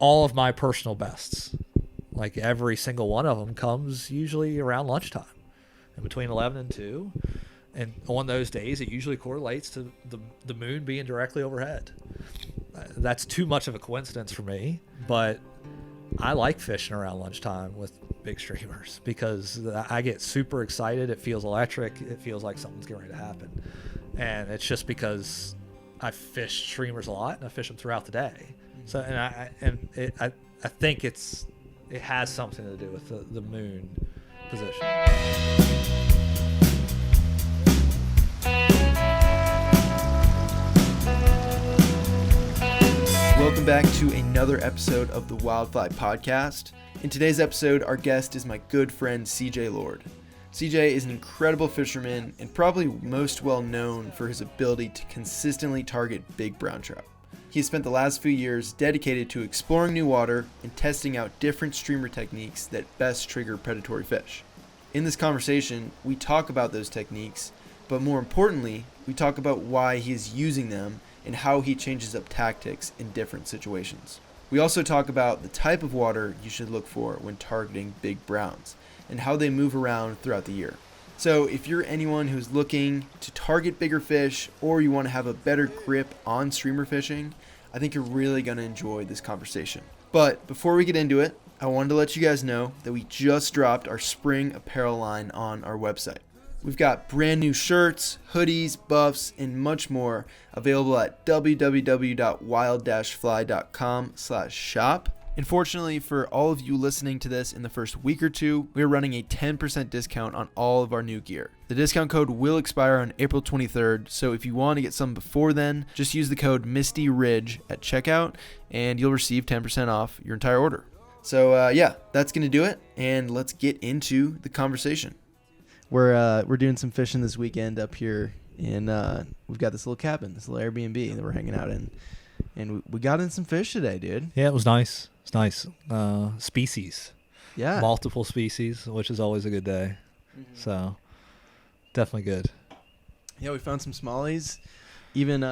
all of my personal bests, like every single one of them, comes usually around lunchtime, and between 11 and 2. And on those days, it usually correlates to the moon being directly overhead. That's too much of a coincidence for me, but I like fishing around lunchtime with big streamers because I get super excited. It feels electric. It feels like something's getting ready to happen. And it's just because I fish streamers a lot and I fish them throughout the day. So, I think it has something to do with the moon position. Welcome back to another episode of the Wildfly Podcast. In today's episode, our guest is my good friend CJ Lord. CJ is an incredible fisherman and probably most well known for his ability to consistently target big brown trout. He has spent the last few years dedicated to exploring new water and testing out different streamer techniques that best trigger predatory fish. In this conversation, we talk about those techniques, but more importantly, we talk about why he is using them and how he changes up tactics in different situations. We also talk about the type of water you should look for when targeting big browns and how they move around throughout the year. So if you're anyone who's looking to target bigger fish or you want to have a better grip on streamer fishing, I think you're really going to enjoy this conversation. But before we get into it, I wanted to let you guys know that we just dropped our spring apparel line on our website. We've got brand new shirts, hoodies, buffs, and much more available at www.wild-fly.com/shop. And fortunately for all of you listening to this in the first week or two, we're running a 10% discount on all of our new gear. The discount code will expire on April 23rd, so if you want to get some before then, just use the code MISTYRIDGE at checkout and you'll receive 10% off your entire order. So yeah, that's going to do it, and let's get into the conversation. We're doing some fishing this weekend up here, and we've got this little cabin, this little Airbnb that we're hanging out in, and we got in some fish today, dude. Yeah, it was nice. It's nice. Species. Yeah. Multiple species, which is always a good day. Mm-hmm. So definitely good. Yeah, we found some smallies. Even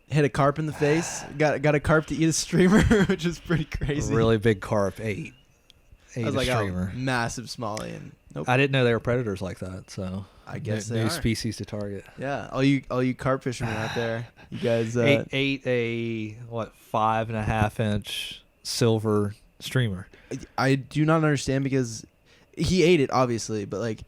hit a carp in the face. Got a carp to eat a streamer, which is pretty crazy. A really big carp ate I was a like, streamer. Oh, massive smallie, and nope. I didn't know they were predators like that, so I guess new they are. species to target. Yeah, all you carp fishermen out there, you guys ate a 5.5 inch silver streamer. I do not understand because he ate it obviously, but like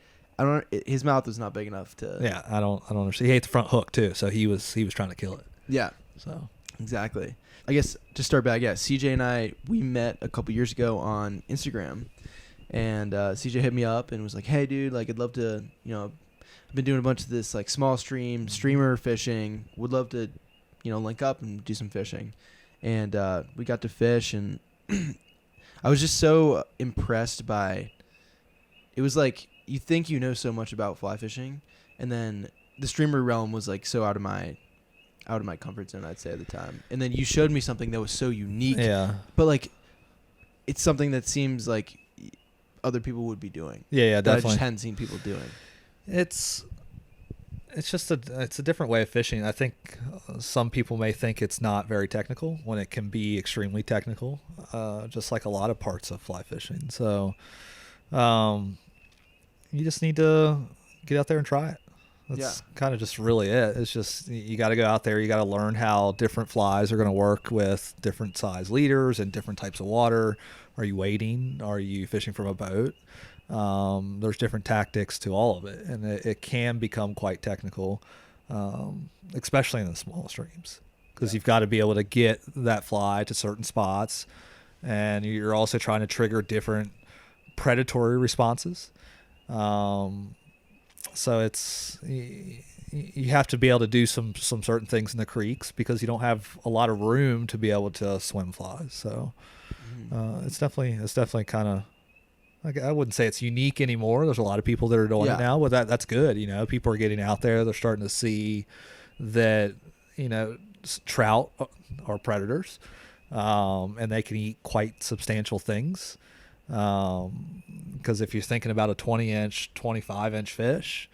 his mouth was not big enough to. Yeah, I don't understand. He ate the front hook too, so he was trying to kill it. Yeah. So exactly. I guess to start back, yeah, CJ and I, we met a couple years ago on Instagram, and CJ hit me up and was like, hey, dude, like, I'd love to, I've been doing a bunch of this, like, small streamer fishing. Would love to, link up and do some fishing. And we got to fish, and I was just so impressed by, it was like, you think you know so much about fly fishing, and then the streamer realm was, like, so out of my comfort zone, I'd say, at the time. And then you showed me something that was so unique. Yeah. But like, it's something that seems like other people would be doing. Yeah, that definitely. I just hadn't seen people doing. It's just a different way of fishing. I think some people may think it's not very technical when it can be extremely technical, just like a lot of parts of fly fishing. So, you just need to get out there and try it. That's kind of just really it. It's just you got to go out there. You got to learn how different flies are going to work with different size leaders and different types of water. Are you wading? Are you fishing from a boat? There's different tactics to all of it, and it can become quite technical, especially in the small streams, because you've got to be able to get that fly to certain spots, and you're also trying to trigger different predatory responses. So it's you have to be able to do some certain things in the creeks because you don't have a lot of room to be able to swim flies. So it's definitely kind of, like, I wouldn't say it's unique anymore. There's a lot of people that are doing it now, but that's good. People are getting out there. They're starting to see that trout are predators, and they can eat quite substantial things. Because if you're thinking about a 20-inch, 25-inch fish,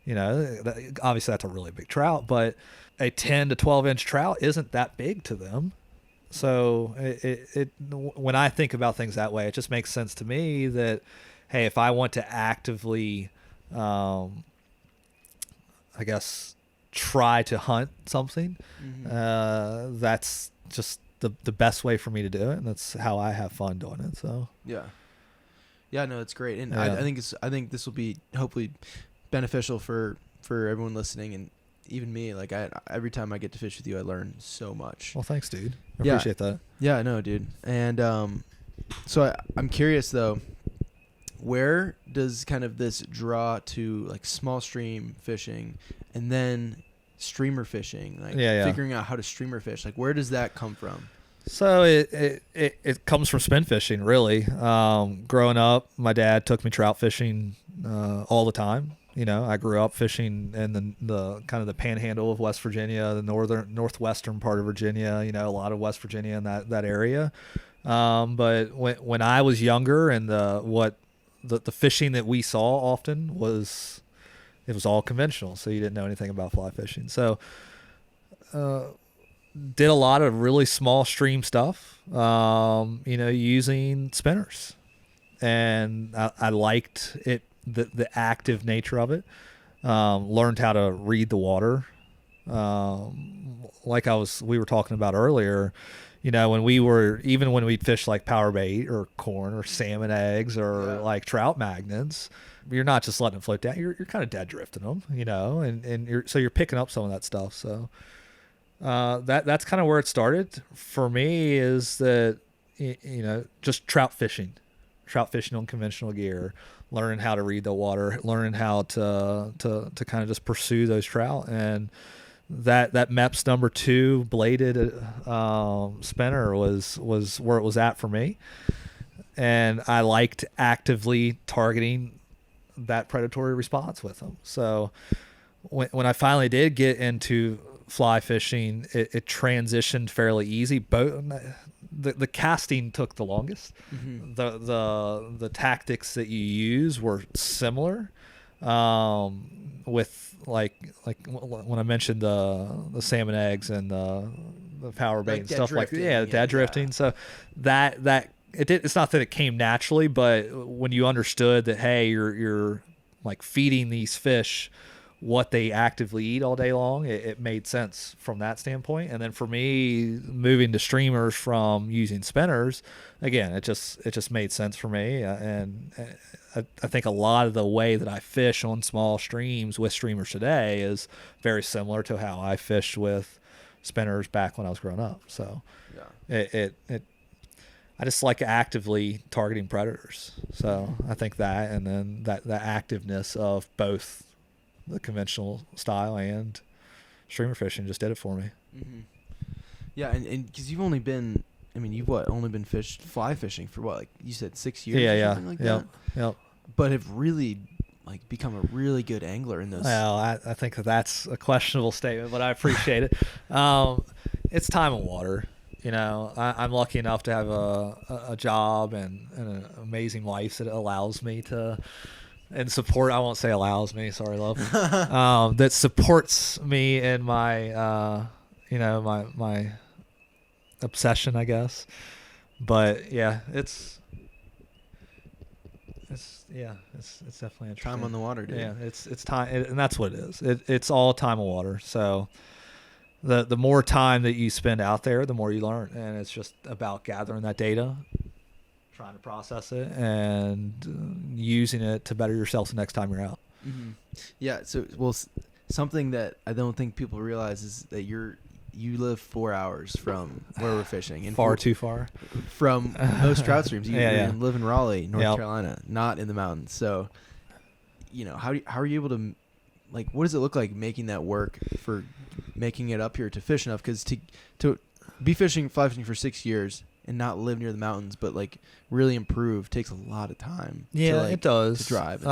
obviously that's a really big trout, but a 10 to 12-inch trout isn't that big to them. So when I think about things that way, it just makes sense to me that, hey, if I want to actively, I guess, try to hunt something, that's just the best way for me to do it, and that's how I have fun doing it. So yeah, no, it's great, and Yeah. I think this will be hopefully beneficial for everyone listening, and even me. Like every time I get to fish with you, I learn so much. Well, thanks, dude. I Yeah. appreciate that. Yeah, no, dude. And so I'm curious though, where does kind of this draw to like small stream fishing and then streamer fishing, like figuring out how to streamer fish, like where does that come from? So it comes from spin fishing, really. Growing up, my dad took me trout fishing all the time. You know, I grew up fishing in the kind of the panhandle of West Virginia, the northwestern part of Virginia. You know, a lot of West Virginia in that area. But when I was younger, and the fishing that we saw often was all conventional, so you didn't know anything about fly fishing. So did a lot of really small stream stuff, using spinners, and I liked it, the active nature of it. Learned how to read the water, like we were talking about earlier. When we'd fish like power bait or corn or salmon eggs or like trout magnets, you're not just letting it float down. You're kind of dead drifting them, and you're picking up some of that stuff. So that's kind of where it started for me, is that, just trout fishing on conventional gear, learning how to read the water, learning how to kind of just pursue those trout. And that MEPS number 2 bladed spinner was where it was at for me. And I liked actively targeting that predatory response with them. So when I finally did get into fly fishing, it transitioned fairly easy. The casting took the longest. Mm-hmm. The tactics that you use were similar. With like when I mentioned the salmon eggs and the power bait and stuff drifting, the dead drifting. So it's not that it came naturally, but when you understood that, hey, you're like feeding these fish what they actively eat all day long, it made sense from that standpoint. And then for me, moving to streamers from using spinners, again, it just made sense for me. And I think a lot of the way that I fish on small streams with streamers today is very similar to how I fished with spinners back when I was growing up. So I just like actively targeting predators. So I think that, and then the activeness of both the conventional style and streamer fishing just did it for me. Mm-hmm. Yeah, and because you've only been fly fishing for what, like you said, 6 years? Yeah. Like yep. But have really like become a really good angler in those. Well, I think that's a questionable statement, but I appreciate it. It's time and water. I'm lucky enough to have a job and an amazing wife that allows me to. And support, I won't say allows me, sorry, love, that supports me in my, my obsession, I guess. But yeah, it's definitely interesting. Time on the water, dude. Yeah, it's time, and that's what it is. It's all time and water. So the more time that you spend out there, the more you learn, and it's just about gathering that data, trying to process it, and using it to better yourself the next time you're out. Mm-hmm. Yeah. So, something that I don't think people realize is that you live 4 hours from where we're fishing, and too far from most trout streams. You live in Raleigh, North Carolina, not in the mountains. So, how are you able to, like, what does it look like making that work, for making it up here to fish enough? Because to be fly fishing for 6 years and not live near the mountains, but like really improve, takes a lot of time. Yeah, it does. To drive.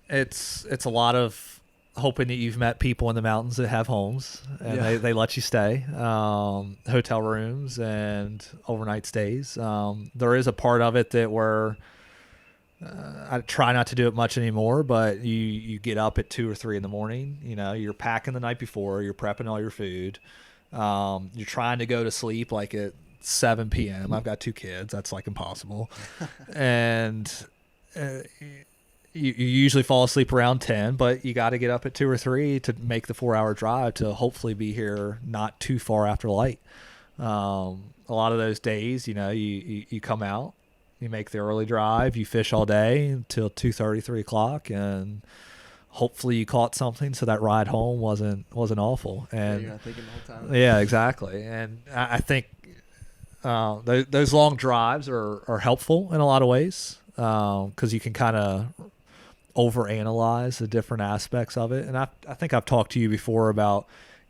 It's a lot of hoping that you've met people in the mountains that have homes, and they let you stay, hotel rooms and overnight stays. There is a part of it that where I try not to do it much anymore, but you get up at 2 or 3 in the morning. You're packing the night before, you're prepping all your food. You're trying to go to sleep like at 7 p.m. I've got 2 kids. That's like impossible. And you usually fall asleep around 10, but you got to get up at 2 or 3 to make the 4-hour drive to hopefully be here not too far after light. A lot of those days, you come out, you make the early drive, you fish all day until 2:30, 3 o'clock, and hopefully you caught something so that ride home wasn't awful. And you're not thinking the whole time. Yeah, exactly. And I think those long drives are helpful in a lot of ways, because you can kind of overanalyze the different aspects of it. And I think I've talked to you before about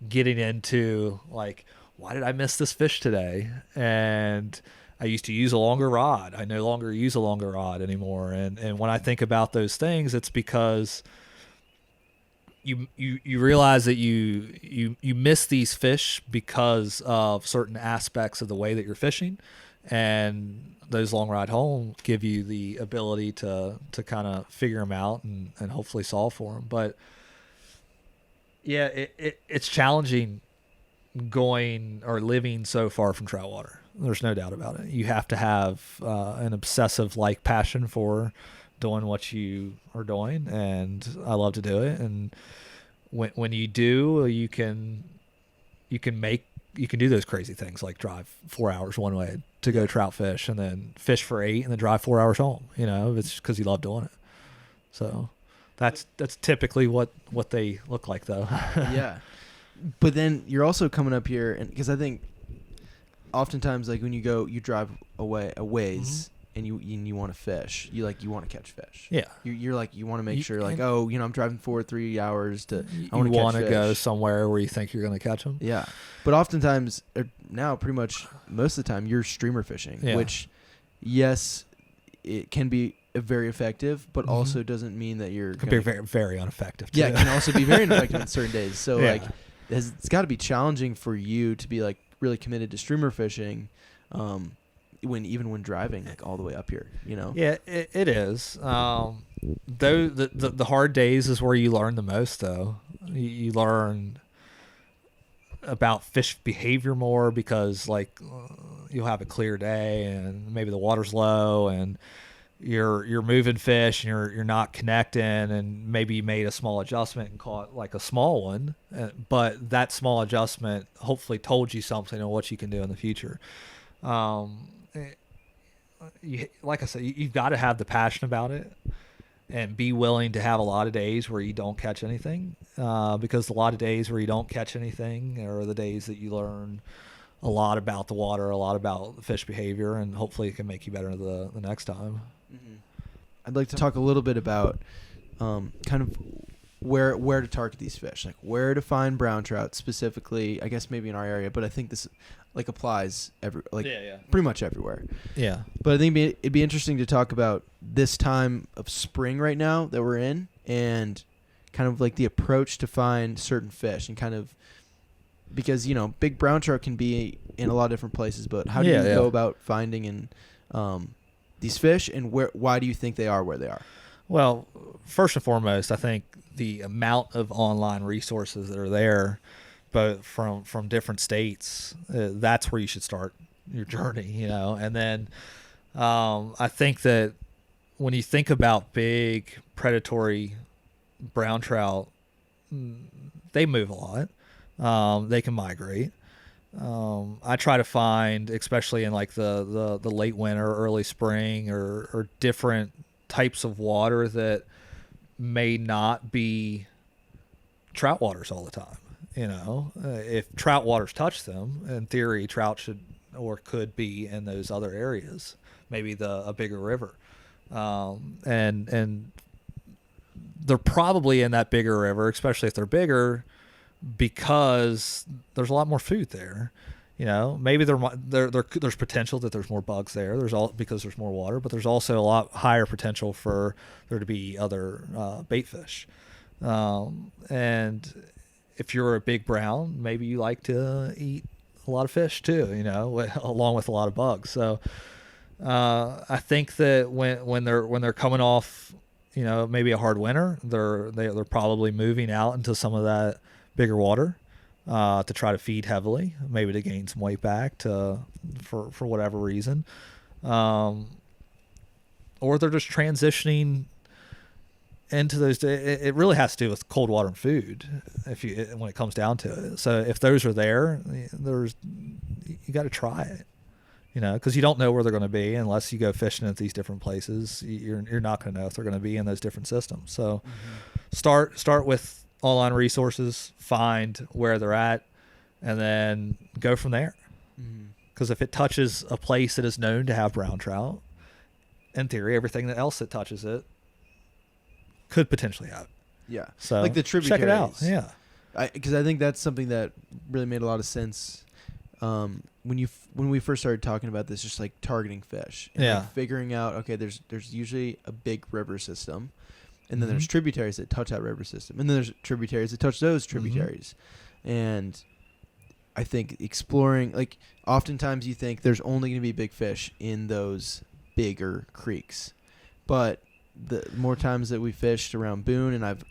getting into like, why did I miss this fish today? And I used to use a longer rod. I no longer use a longer rod anymore. And when I think about those things, it's because you realize that you miss these fish because of certain aspects of the way that you're fishing, and those long ride home give you the ability to kind of figure them out and hopefully solve for them. But yeah, it's challenging going or living so far from trout water. There's no doubt about it. You have to have an obsessive like passion for doing what you are doing, and I love to do it. And when you do, you can do those crazy things like drive 4 hours one way to go trout fish, and then fish for 8, and then drive 4 hours home. It's because you love doing it. So that's typically what they look like, though. Yeah. But then you're also coming up here, and because I think oftentimes, like when you drive a ways, and you want to fish, you want to catch fish. Yeah. You're like, you want to make sure, like, I'm driving 3 hours to. I want want to go somewhere where you think you're going to catch them. Yeah, but oftentimes, now pretty much most of the time, you're streamer fishing, which, yes, it can be very effective, but also doesn't mean that you're. Could be very, very ineffective too. Yeah, it can also be very ineffective on certain days. So like. It's got to be challenging for you to be like really committed to streamer fishing, when driving like all the way up here, Yeah, it is. Though the hard days is where you learn the most. Though you learn about fish behavior more, because like you'll have a clear day and maybe the water's low and you're moving fish and you're not connecting, and maybe you made a small adjustment and caught like a small one, but that small adjustment hopefully told you something on what you can do in the future. Like I said, you've got to have the passion about it and be willing to have a lot of days where you don't catch anything, because a lot of days where you don't catch anything are the days that you learn a lot about the water, a lot about fish behavior, and hopefully it can make you better the next time. Mm-hmm. I'd like to talk a little bit about kind of where to target these fish, like where to find brown trout specifically, I guess maybe in our area, but I think this like applies pretty much everywhere. Yeah. But I think it'd be interesting to talk about this time of spring right now that we're in, and kind of like the approach to find certain fish, and kind of, because big brown trout can be in a lot of different places, but how do you go about finding and these fish, and why do you think they are where they are? Well, first and foremost, I think the amount of online resources that are there, both from different states, that's where you should start your journey, And then I think that when you think about big predatory brown trout, they move a lot. They can migrate. I try to find, especially in like the late winter, early spring, or different types of water that may not be trout waters all the time. If trout waters touch them, in theory, trout should or could be in those other areas, maybe a bigger river, and they're probably in that bigger river, especially if they're bigger, because there's a lot more food there. Maybe there's potential that there's more bugs there. Because there's more water, but there's also a lot higher potential for there to be other bait fish. And if you're a big brown, maybe you like to eat a lot of fish too, along with a lot of bugs. So I think that when they're coming off, maybe a hard winter, they're probably moving out into some of that bigger water. to try to feed heavily, maybe to gain some weight back for whatever reason, or they're just transitioning into those. It really has to do with cold water and food, when it comes down to it. So if those are there, you got to try it. Because you don't know where they're going to be unless you go fishing at these different places. You're not going to know if they're going to be in those different systems. So start with online resources, find where they're at, and then go from there. Because if it touches a place that is known to have brown trout, in theory, everything else that touches it could potentially have it. Yeah. So like the tributaries. Check it out. Yeah. Because I think that's something that really made a lot of sense. When we first started talking about this, just like targeting fish, and like figuring out, okay, there's usually a big river system, and then there's tributaries that touch that river system, and then there's tributaries that touch those tributaries, and I think exploring, like, oftentimes you think there's only going to be big fish in those bigger creeks, but the more times that we fished around Boone, and I've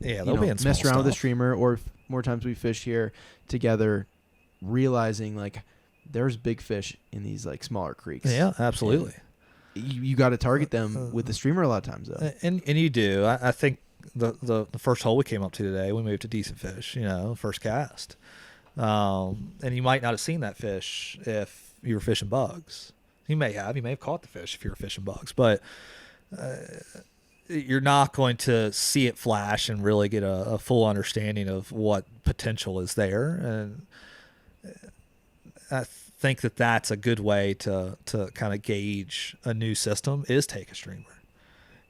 messed around with a streamer, or more times we fished here together, realizing like there's big fish in these like smaller creeks. Yeah, absolutely. You got to target them with the streamer a lot of times though. And you do. I think the first hole we came up to today, we moved to decent fish, first cast. And you might not have seen that fish if you were fishing bugs. You may have caught the fish if you were fishing bugs, but you're not going to see it flash and really get a full understanding of what potential is there. And I think that's a good way to kind of gauge a new system, is take a streamer.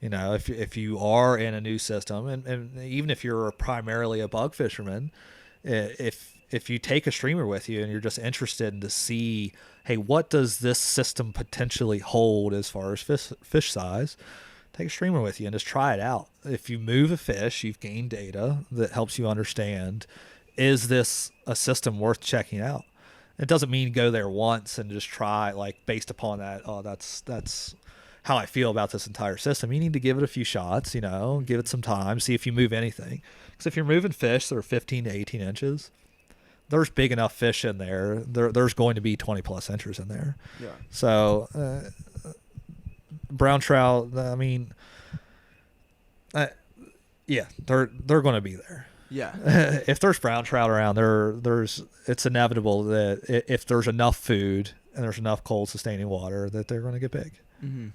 If you are in a new system, and even if you're primarily a bug fisherman, if you take a streamer with you and you're just interested in to see, hey, what does this system potentially hold as far as fish size, take a streamer with you and just try it out. If you move a fish, you've gained data that helps you understand, is this a system worth checking out? It doesn't mean go there once and just try, like, based upon that, oh, that's how I feel about this entire system. You need to give it a few shots, give it some time, see if you move anything. Because if you're moving fish that are 15 to 18 inches, there's big enough fish in there. There's going to be 20 plus inches in there. Yeah. So brown trout, I mean, yeah, they're going to be there. Yeah. If there's brown trout around, it's inevitable that if there's enough food and there's enough cold sustaining water, that they're going to get big. Mm-hmm.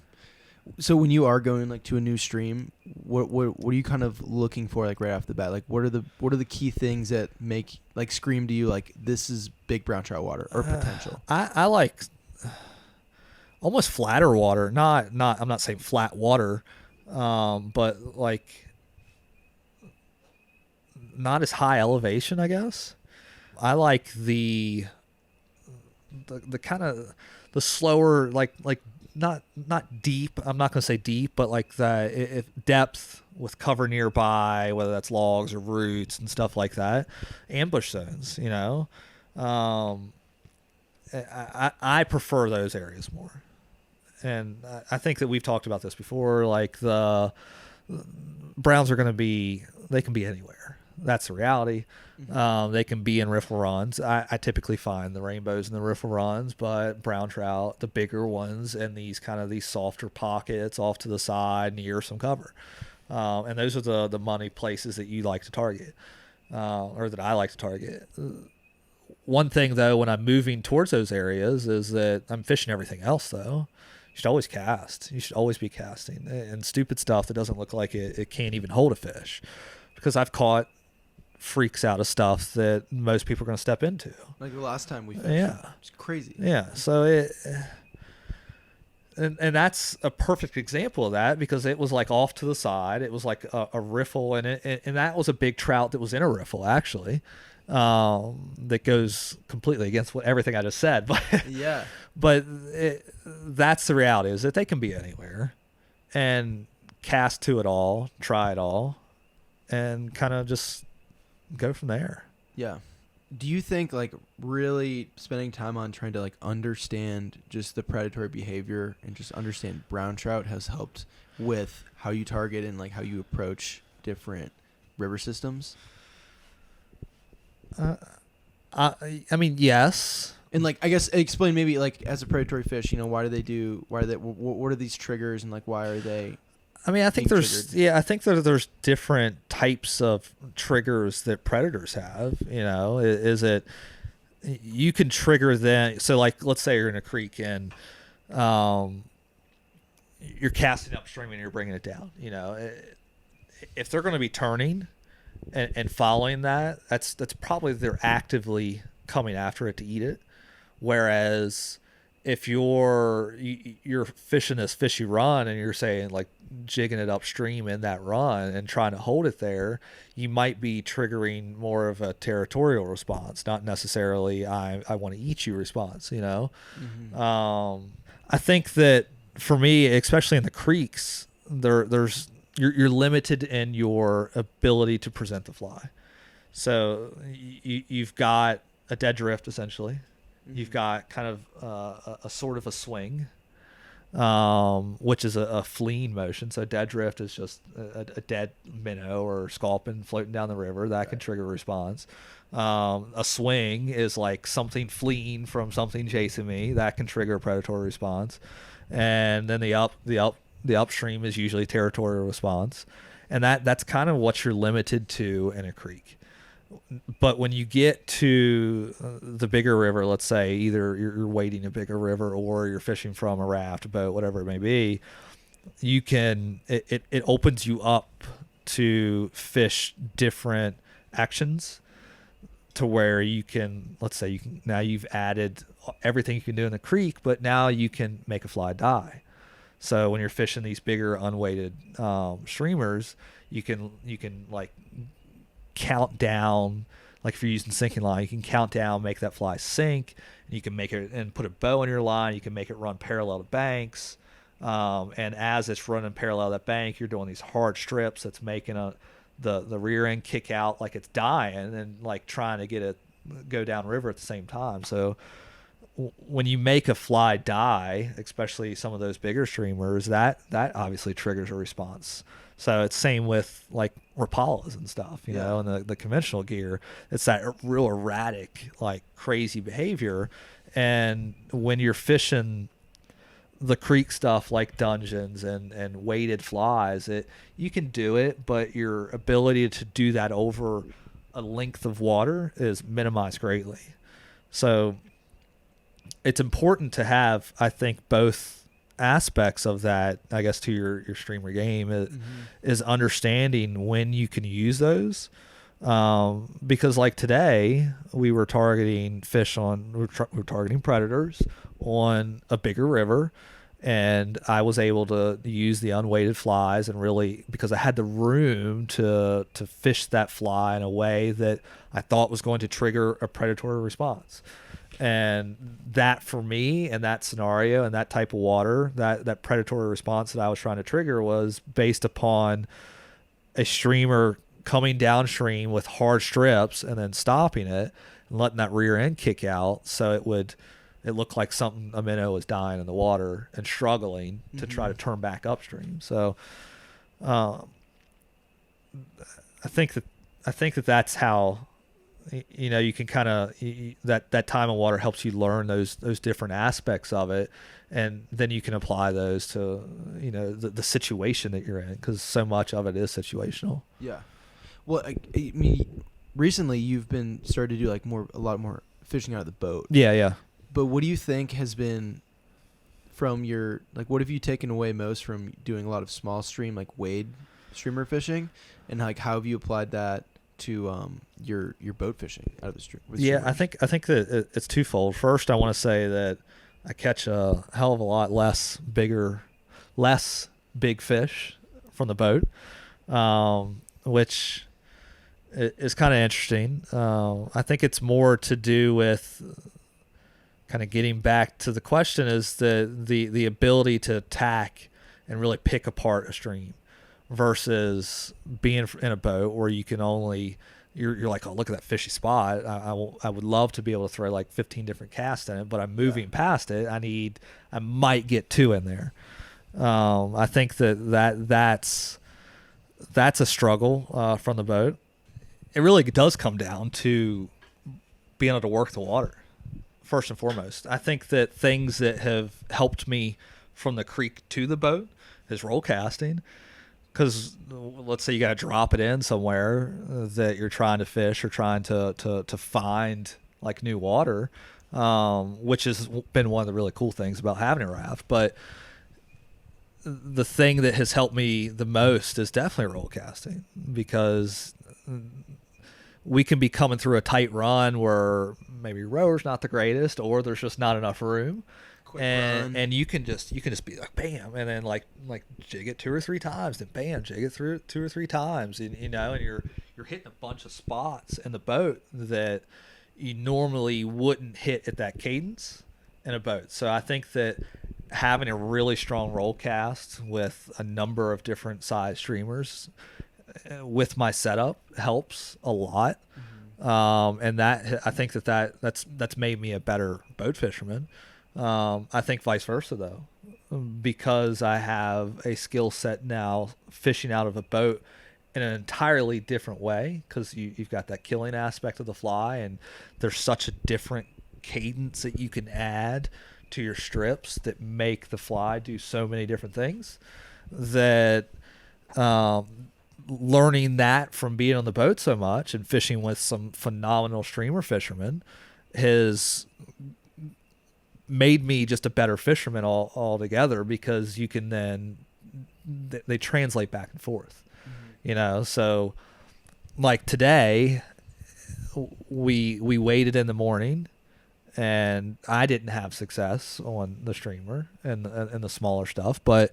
So when you are going like to a new stream, what are you kind of looking for, like, right off the bat? Like, what are the key things that make, like, scream to you like this is big brown trout water or potential? I like almost flatter water. Not I'm not saying flat water, but like not as high elevation, I guess. I like the kind of the slower, like not deep. I'm not going to say deep, but like the depth with cover nearby, whether that's logs or roots and stuff like that. Ambush zones, I prefer those areas more. And I think that we've talked about this before. Like, the browns are going to be, they can be anywhere. That's the reality. Mm-hmm. They can be in riffle runs. I typically find the rainbows in the riffle runs, but brown trout, the bigger ones, in these softer pockets off to the side near some cover. And those are the money places that you like to target, or that I like to target. One thing, though, when I'm moving towards those areas is that I'm fishing everything else, though. You should always cast. You should always be casting. And stupid stuff that doesn't look like it can't even hold a fish. Because I've caught freaks out of stuff that most people are going to step into. Like the last time we fished. Yeah. It's crazy. Yeah. So and that's a perfect example of that, because it was like off to the side. It was like a riffle, and that was a big trout that was in a riffle, actually. That goes completely against everything I just said, but yeah. But that's the reality, is that they can be anywhere, and cast to it all, try it all, and kind of just go from there. Yeah. Do you think, like, really spending time on trying to, like, understand just the predatory behavior and just understand brown trout has helped with how you target and, like, how you approach different river systems? I mean, yes. And like, I guess explain maybe like as a predatory fish, what are these triggers and like why are they? I mean, I think there's different types of triggers that predators have. Is it you can trigger them? So like, let's say you're in a creek and you're casting upstream and you're bringing it down. If they're going to be turning and following that's probably they're actively coming after it to eat it. Whereas if you're fishing this fishy run and you're saying like jigging it upstream in that run and trying to hold it there, you might be triggering more of a territorial response, not necessarily I want to eat you response. Mm-hmm. I think that for me, especially in the creeks, you're limited in your ability to present the fly. So you've got a dead drift essentially. Mm-hmm. You've got kind of a sort of a swing, which is a fleeing motion. So dead drift is just a dead minnow or sculpin floating down the river that can trigger a response. A swing is like something fleeing from something chasing me that can trigger a predatory response. And then the upstream is usually territorial response, and that's kind of what you're limited to in a creek. But when you get to the bigger river, let's say either you're wading a bigger river or you're fishing from a raft, a boat, whatever it may be, it opens you up to fish different actions to where now you've added everything you can do in the creek, but now you can make a fly die. So when you're fishing these bigger unweighted streamers, you can like count down, like if you're using sinking line, you can count down, make that fly sink, and you can make it and put a bow in your line. You can make it run parallel to banks, and as it's running parallel to that bank, you're doing these hard strips that's making the rear end kick out like it's dying and like trying to get it go down river at the same time. So when you make a fly die, especially some of those bigger streamers, that obviously triggers a response. So it's same with like Rapalas and stuff, you know, and the conventional gear. It's that real erratic, like crazy behavior. And when you're fishing the creek stuff like dungeons and weighted flies, you can do it, but your ability to do that over a length of water is minimized greatly. So it's important to have, I think, both aspects of that, I guess, to your streamer game is understanding when you can use those. Because like today we were targeting we're targeting predators on a bigger river, and I was able to use the unweighted flies and really, because I had the room to fish that fly in a way that I thought was going to trigger a predatory response. And that for me in that scenario and that type of water, that predatory response that I was trying to trigger was based upon a streamer coming downstream with hard strips and then stopping it and letting that rear end kick out, so it looked like a minnow was dying in the water and struggling to try to turn back upstream. So I think that that's how, you know, you can kind of that time of water helps you learn those different aspects of it, and then you can apply those to, you know, the situation that you're in, because so much of it is situational. Yeah. Well, I mean, recently you've been started to do like a lot more fishing out of the boat. Yeah. But what do you think has been from your, like, what have you taken away most from doing a lot of small stream, like wade streamer fishing, and like how have you applied that to your boat fishing out of the stream? Yeah, I think that it's twofold. First, I want to say that I catch a hell of a lot less big fish from the boat, which is kind of interesting. I think it's more to do with kind of getting back to the question, is the ability to attack and really pick apart a stream versus being in a boat where you can only, you're like, oh, look at that fishy spot. I would love to be able to throw like 15 different casts in it, but I'm moving past it. I might get 2 in there. I think that's a struggle from the boat. It really does come down to being able to work the water, first and foremost. I think that things that have helped me from the creek to the boat is roll casting. Because let's say you got to drop it in somewhere that you're trying to fish or trying to find like new water, which has been one of the really cool things about having a raft. But the thing that has helped me the most is definitely roll casting, because we can be coming through a tight run where maybe rower's not the greatest, or there's just not enough room. And you can just be like bam, and then like jig it 2 or 3 times, then bam, jig it through 2 or 3 times, and and you're hitting a bunch of spots in the boat that you normally wouldn't hit at that cadence in a boat. So I think that having a really strong roll cast with a number of different size streamers with my setup helps a lot. And that I think that's made me a better boat fisherman. I think vice versa though, because I have a skill set now fishing out of a boat in an entirely different way, because you've got that killing aspect of the fly, and there's such a different cadence that you can add to your strips that make the fly do so many different things, that learning that from being on the boat so much and fishing with some phenomenal streamer fishermen has made me just a better fisherman altogether, because you can then they translate back and forth. So like today we waited in the morning, and I didn't have success on the streamer and the smaller stuff, but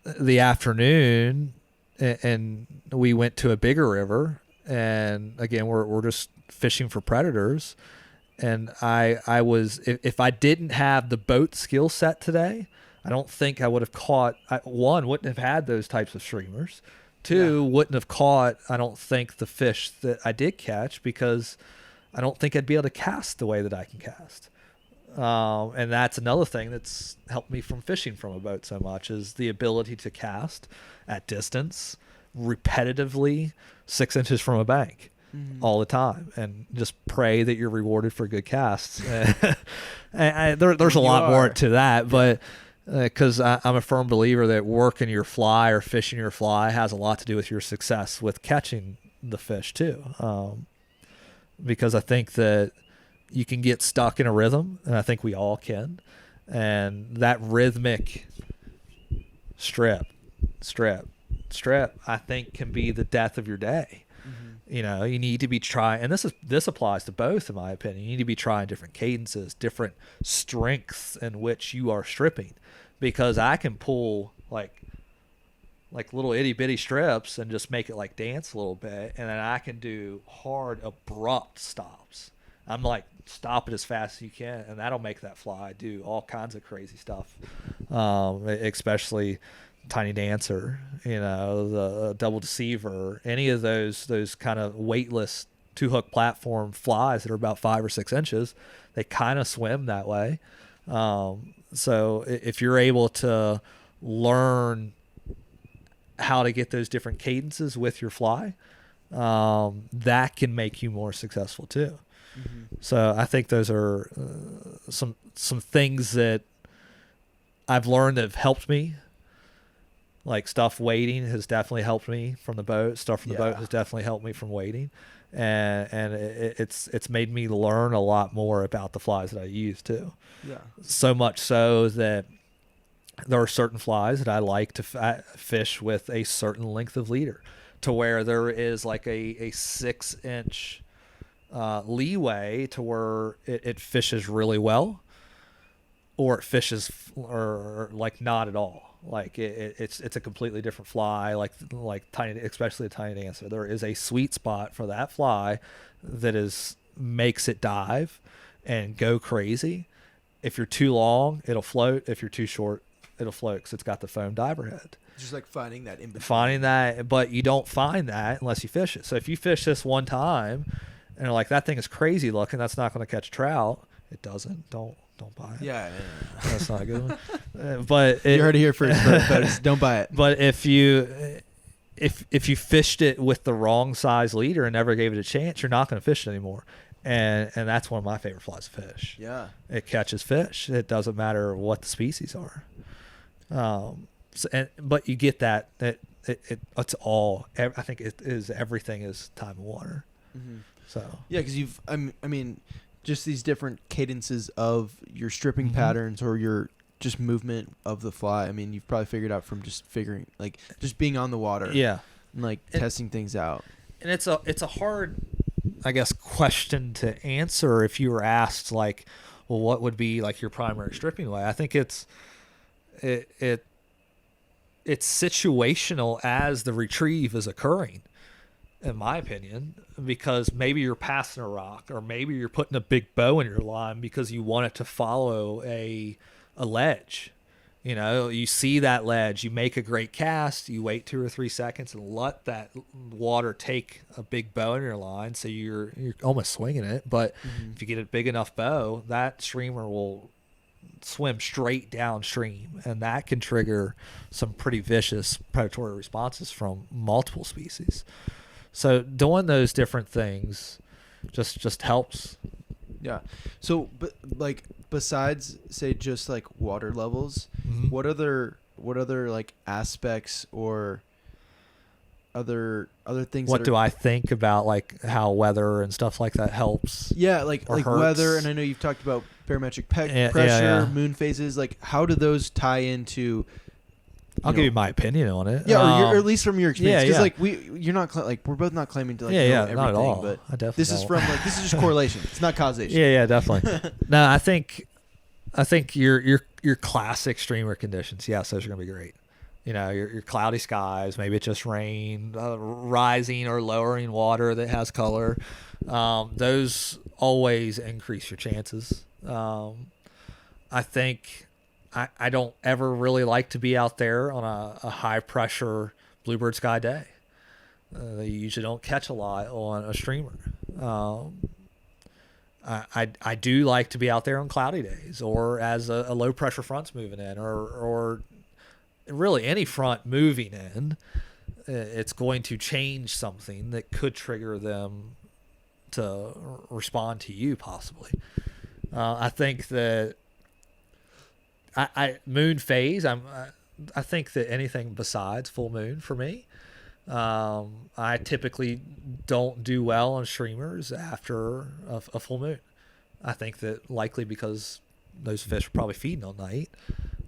the afternoon and we went to a bigger river, and again we're just fishing for predators. And I was, if I didn't have the boat skill set today, I don't think I would have caught, one, wouldn't have had those types of streamers. Two, wouldn't have caught, I don't think, the fish that I did catch, because I don't think I'd be able to cast the way that I can cast. And that's another thing that's helped me from fishing from a boat so much, is the ability to cast at distance repetitively 6 inches from a bank. All the time, and just pray that you're rewarded for good casts. There's a lot more to that, but because I'm a firm believer that working your fly or fishing your fly has a lot to do with your success with catching the fish too. Because I think that you can get stuck in a rhythm, and I think we all can, and that rhythmic strip, I think can be the death of your day. You need to be trying, and this applies to both, in my opinion. You need to be trying different cadences, different strengths in which you are stripping, because I can pull like little itty bitty strips and just make it like dance a little bit, and then I can do hard abrupt stops. I'm like, stop it as fast as you can, and that'll make that fly do all kinds of crazy stuff, especially Tiny Dancer, the Double Deceiver, any of those kind of weightless 2-hook platform flies that are about 5 or 6 inches, they kind of swim that way. So if you're able to learn how to get those different cadences with your fly, that can make you more successful too. So I think those are some things that I've learned that have helped me. Like stuff waiting has definitely helped me from the boat. Stuff from the boat has definitely helped me from waiting, and it's made me learn a lot more about the flies that I use too. Yeah. So much so that there are certain flies that I like to fish with a certain length of leader, to where there is like a 6-inch leeway to where it fishes really well, or it fishes or like not at all. Like it's a completely different fly, like tiny, especially a Tiny Dancer. There is a sweet spot for that fly that makes it dive and go crazy. If you're too long, it'll float. If you're too short, it'll float, because it's got the foam diver head. Just like finding that in between. Finding that, but you don't find that unless you fish it. So if you fish this one time and you're like, that thing is crazy looking, that's not going to catch trout, it doesn't. Don't buy it. Yeah. That's not a good one. But you heard it here first, folks. Don't buy it. But if you fished it with the wrong size leader and never gave it a chance, you're not going to fish it anymore. and that's one of my favorite flies to fish. Yeah. It catches fish. It doesn't matter what the species are. But you get that it's all. I think it is everything is time and water. Mm-hmm. So yeah, because I mean, just these different cadences of your stripping Mm-hmm. patterns or your just movement of the fly. I mean, you've probably figured out from just just being on the water. yeah, And testing things out. and it's a hard, I guess, question to answer if you were asked like, well, what would be like your primary stripping way? I think it's situational as the retrieve is occurring, in my opinion, because maybe you're passing a rock or maybe you're putting a big bow in your line because you want it to follow a ledge. You know, you see that ledge, you make a great cast, you wait 2 or 3 seconds and let that water take a big bow in your line, so you're almost swinging it. But if you get a big enough bow, that streamer will swim straight downstream, and that can trigger some pretty vicious predatory responses from multiple species. So doing those different things just helps. Yeah. So, but besides say just water levels, Mm-hmm. what other aspects or other things? What do I think about how weather and stuff like that helps? Yeah, or hurts? weather, and I know you've talked about barometric pressure, yeah. moon phases. How do those tie into? I'll give you my opinion on it. Yeah, or at least from your experience. Yeah. Because you're not we're both not claiming to know everything, not at all. but I definitely this is from this is just correlation. It's not causation. Yeah, definitely. No, I think your classic streamer conditions, yes, those are gonna be great. You know, your cloudy skies, maybe it's just rain, rising or lowering water that has color. Those always increase your chances. I think I don't ever really like to be out there on a high pressure bluebird sky day. They usually don't catch a lot on a streamer. I do like to be out there on cloudy days, or as a low pressure front's moving in, or really any front moving in. It's going to change something that could trigger them to respond to you possibly. I think that moon phase, I think that anything besides full moon for me, I typically don't do well on streamers after a full moon. I think that likely because those fish are probably feeding all night.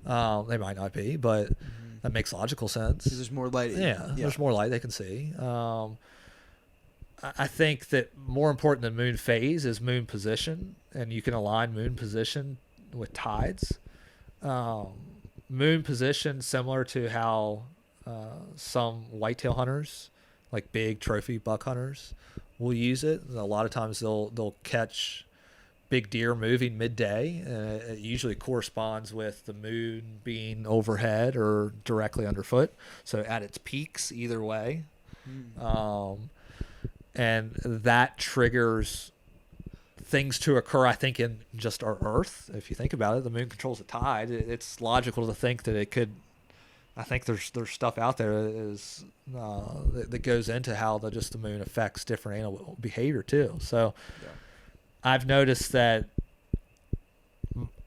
They might not be, but that makes logical sense. There's more light. Yeah, there's more light they can see. I think that more important than moon phase is moon position, and you can align moon position with tides. Moon position, similar to how some whitetail hunters, like big trophy buck hunters, will use it. A lot of times they'll catch big deer moving midday. It usually corresponds with the moon being overhead or directly underfoot, so at its peaks either way. And that triggers things to occur, I think, in just our Earth. If you think about it, the moon controls the tide. It's logical to think that it could. I think there's stuff out there that goes into how the moon affects different animal behavior too. So I've noticed that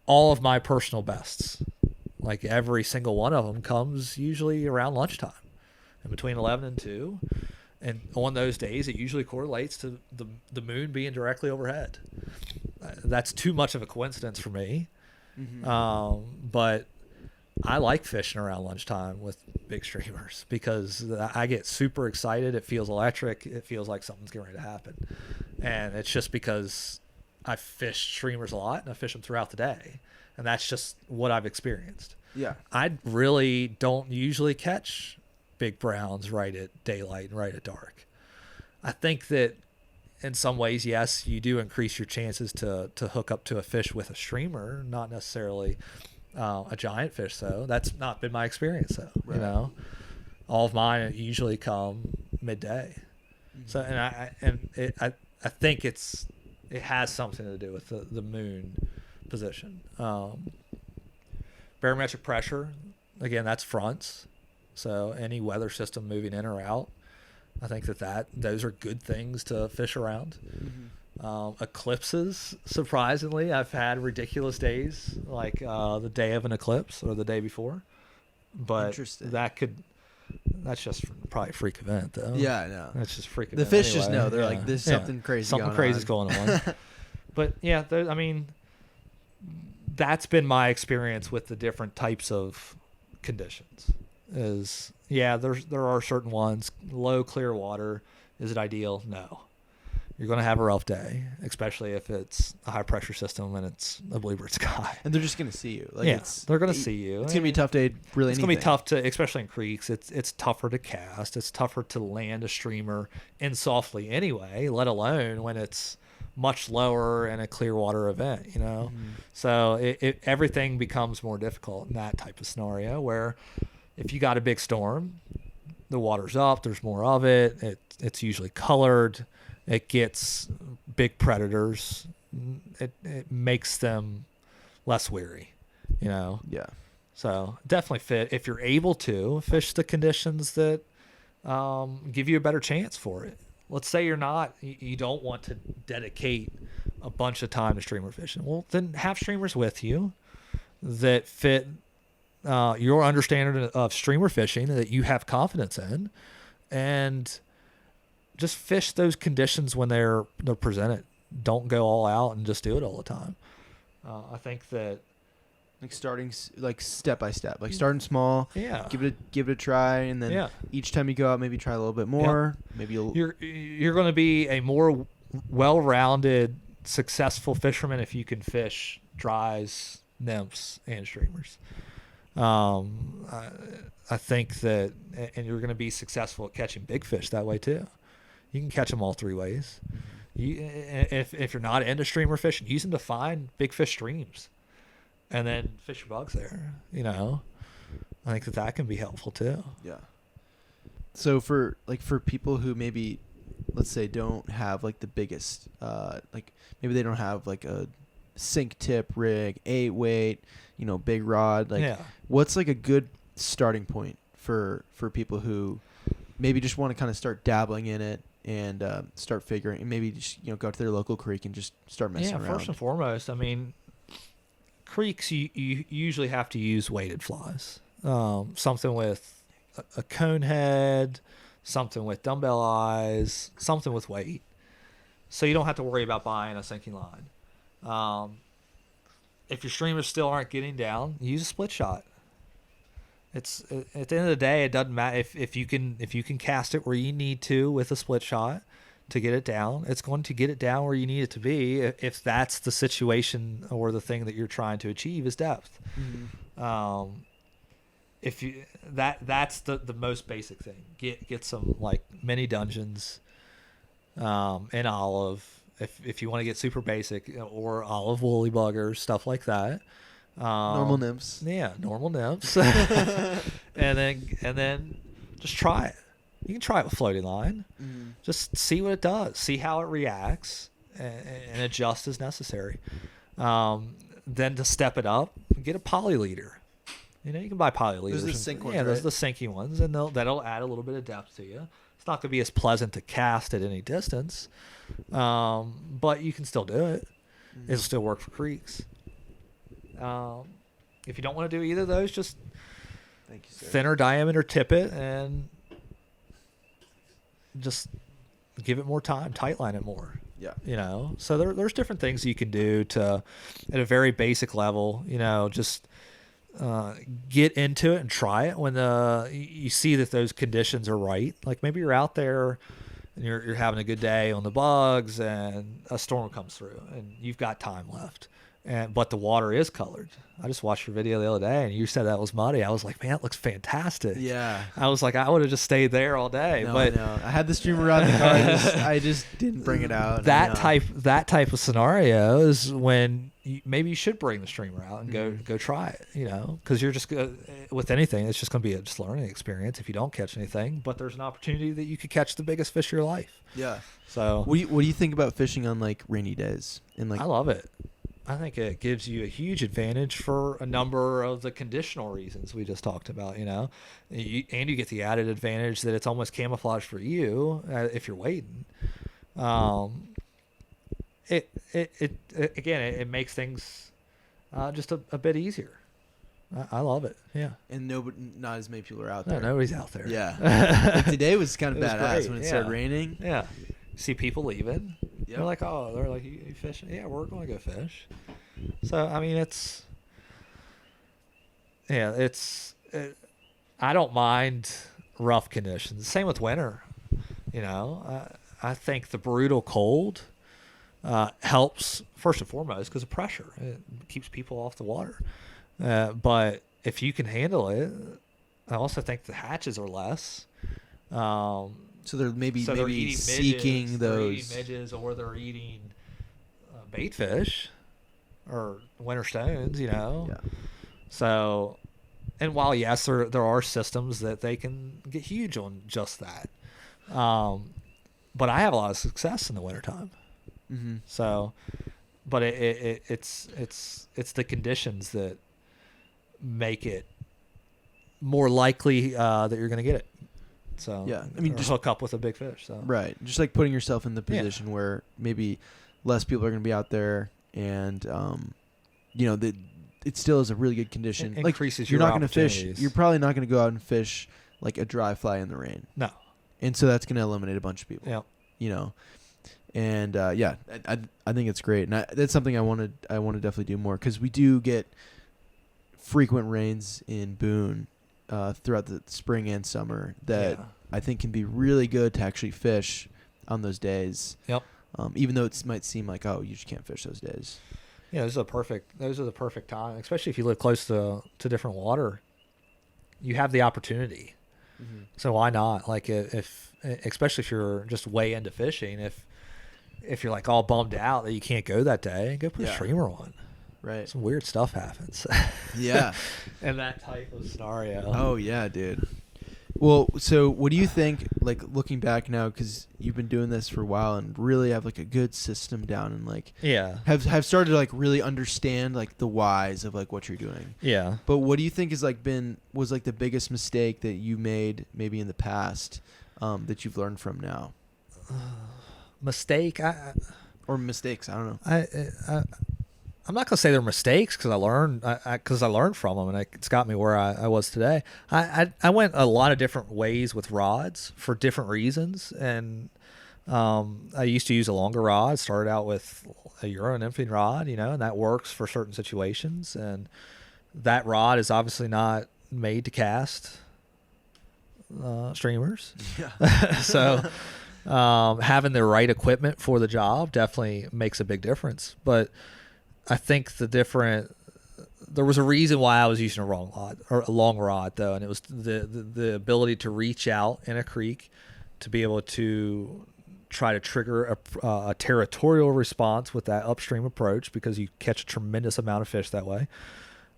all of my personal bests, like every single one of them, comes usually around lunchtime, and between 11 and 2. And on those days, it usually correlates to the moon being directly overhead. That's too much of a coincidence for me. But I like fishing around lunchtime with big streamers because I get super excited. It feels electric. It feels like something's getting ready to happen. And it's just because I fish streamers a lot and I fish them throughout the day. And that's just what I've experienced. Yeah. I really don't usually catch big browns right at daylight and right at dark. I think that in some ways, yes, you do increase your chances to hook up to a fish with a streamer, not necessarily a giant fish though. That's not been my experience though. Right. You know, all of mine usually come midday. So, and I think it has something to do with the moon position. Barometric pressure, again, that's fronts. So any weather system moving in or out, I think that those are good things to fish around. Eclipses, surprisingly, I've had ridiculous days, like the day of an eclipse or the day before. But Interesting. that's just probably a freak event, though. Yeah, I know. That's just a freak The event. fish just anyway. know. They're like, there's something crazy Something going crazy's on. going on. But yeah, I mean, that's been my experience with the different types of conditions. There are certain ones. Low, clear water. Is it ideal? No. You're going to have a rough day, especially if it's a high pressure system and it's a bluebird sky. And they're just going to see you. Like, they're going to see you. It's going to be a tough day, really. It's going to be tough to, especially in creeks. It's tougher to cast. It's tougher to land a streamer in softly anyway, let alone when it's much lower in a clear water event, So everything becomes more difficult in that type of scenario where if you got a big storm, the water's up, there's more of it. It's usually colored. It gets big predators. It makes them less weary, Yeah. So definitely if you're able to fish the conditions that give you a better chance for it. Let's say you don't want to dedicate a bunch of time to streamer fishing. Well, then have streamers with you that fit your understanding of streamer fishing that you have confidence in, and just fish those conditions when they're presented. Don't go all out and just do it all the time. I think that starting step by step, starting small. Yeah. Give it a try, and then each time you go out, maybe try a little bit more. Yeah. Maybe you're going to be a more well-rounded, successful fisherman if you can fish dries, nymphs, and streamers. I think that, and you're going to be successful at catching big fish that way too. You can catch them all three ways. If you're not into streamer fishing, use them to find big fish streams, and then fish your bugs there. I think that can be helpful too. Yeah. So for people who maybe, let's say, don't have the biggest, maybe they don't have a sink tip rig, 8-weight, big rod. What's a good starting point for people who maybe just want to kind of start dabbling in it and start figuring, and maybe just go to their local creek and just start messing around? First and foremost, I mean, creeks you usually have to use weighted flies, something with a cone head, something with dumbbell eyes, something with weight, so you don't have to worry about buying a sinking line. If your streamers still aren't getting down, use a split shot. It's at the end of the day, it doesn't matter if you can cast it where you need to with a split shot to get it down. It's going to get it down where you need it to be if that's the situation or the thing that you're trying to achieve is depth. Mm-hmm. If you that's the most basic thing. Get some mini dungeons, in olive if you want to get super basic, or olive woolly buggers, stuff like that. Normal nymphs. Yeah, normal nymphs. and then just try it. You can try it with floating line. Mm. Just see what it does. See how it reacts, and adjust as necessary. Then to step it up, get a poly leader. You can buy poly leaders. Those are the sink ones, yeah, those right? are the sinky ones, and that'll add a little bit of depth to you. It's not going to be as pleasant to cast at any distance, but you can still do it. Mm. It'll still work for creeks. If you don't want to do either of those, just thinner diameter tippet and just give it more time, tightline it more. Yeah. So there's different things you can do to, at a very basic level, just get into it and try it when you see that those conditions are right. Like maybe you're out there and you're having a good day on the bugs and a storm comes through and you've got time left. But the water is colored. I just watched your video the other day, and you said that was muddy. I was like, man, it looks fantastic. Yeah. I was like, I would have just stayed there all day. No, but I had the streamer rod in the car. I just didn't bring it out. That type of scenario is when maybe you should bring the streamer out and go try it. Because you're just with anything, it's just going to be a just learning experience if you don't catch anything. But there's an opportunity that you could catch the biggest fish of your life. Yeah. So what do you think about fishing on rainy days? I love it. I think it gives you a huge advantage for a number of the conditional reasons we just talked about, and you get the added advantage that it's almost camouflage for you if you're waiting. it makes things just a bit easier. I love it. Yeah. And not as many people are out No, there. nobody's out there. Yeah. Like today was kind of It was badass great, when it yeah. started raining. Yeah. See people leaving. Yep. They're like, you fishing? Yeah, we're going to go fish. So, I mean, I don't mind rough conditions. Same with winter. You know, I think the brutal cold helps first and foremost because of pressure. It keeps people off the water. But if you can handle it, I also think the hatches are less. So they're maybe eating seeking midges, those. They're eating midges, or they're eating bait fish or winter stones. You know. Yeah. So, and while yes, there are systems that they can get huge on just that. But I have a lot of success in the wintertime. Mm-hmm. So, but it's the conditions that make it more likely that you're going to get it. So yeah, I mean, just hook up with a big fish. So right, just like putting yourself in the position where maybe less people are going to be out there, and it still is a really good condition. It like increases you're your not going to fish. opportunities. You're probably not going to go out and fish like a dry fly in the rain. No. And so that's going to eliminate a bunch of people. Yeah. You know, and I think it's great, and that's something I want to definitely do more because we do get frequent rains in Boone throughout the spring and summer that I think can be really good to actually fish on those days. Yep. Even though it might seem like, oh, you just can't fish those days. Yeah, those are the perfect time, especially if you live close to different water. You have the opportunity. Mm-hmm. So why not? Like especially if you're just way into fishing, if you're like all bummed out that you can't go that day, go put a streamer on. Right. Some weird stuff happens. Yeah. In that type of scenario. Oh yeah, dude. Well, so what do you think, like looking back now, because you've been doing this for a while and really have like a good system down and like have started to like really understand like the whys of like what you're doing. Yeah. But what do you think was like the biggest mistake that you made maybe in the past that you've learned from now? Mistake? Or mistakes? I don't know. I'm not gonna say they're mistakes because I learned from them, and it's got me where I was today. I went a lot of different ways with rods for different reasons, and I used to use a longer rod. Started out with a Euro nymphing rod, and that works for certain situations. And that rod is obviously not made to cast streamers. Yeah. So having the right equipment for the job definitely makes a big difference, but I think there was a reason why I was using a long rod though, and it was the ability to reach out in a creek to be able to try to trigger a territorial response with that upstream approach because you catch a tremendous amount of fish that way.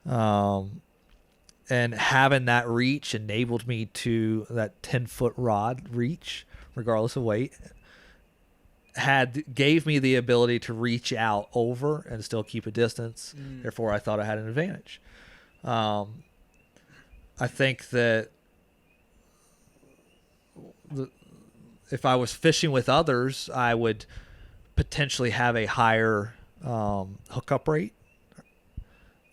And having that reach enabled me to that 10-foot rod reach, regardless of weight, gave me the ability to reach out over and still keep a distance. Therefore, I thought I had an advantage. I think that if I was fishing with others, I would potentially have a higher hookup rate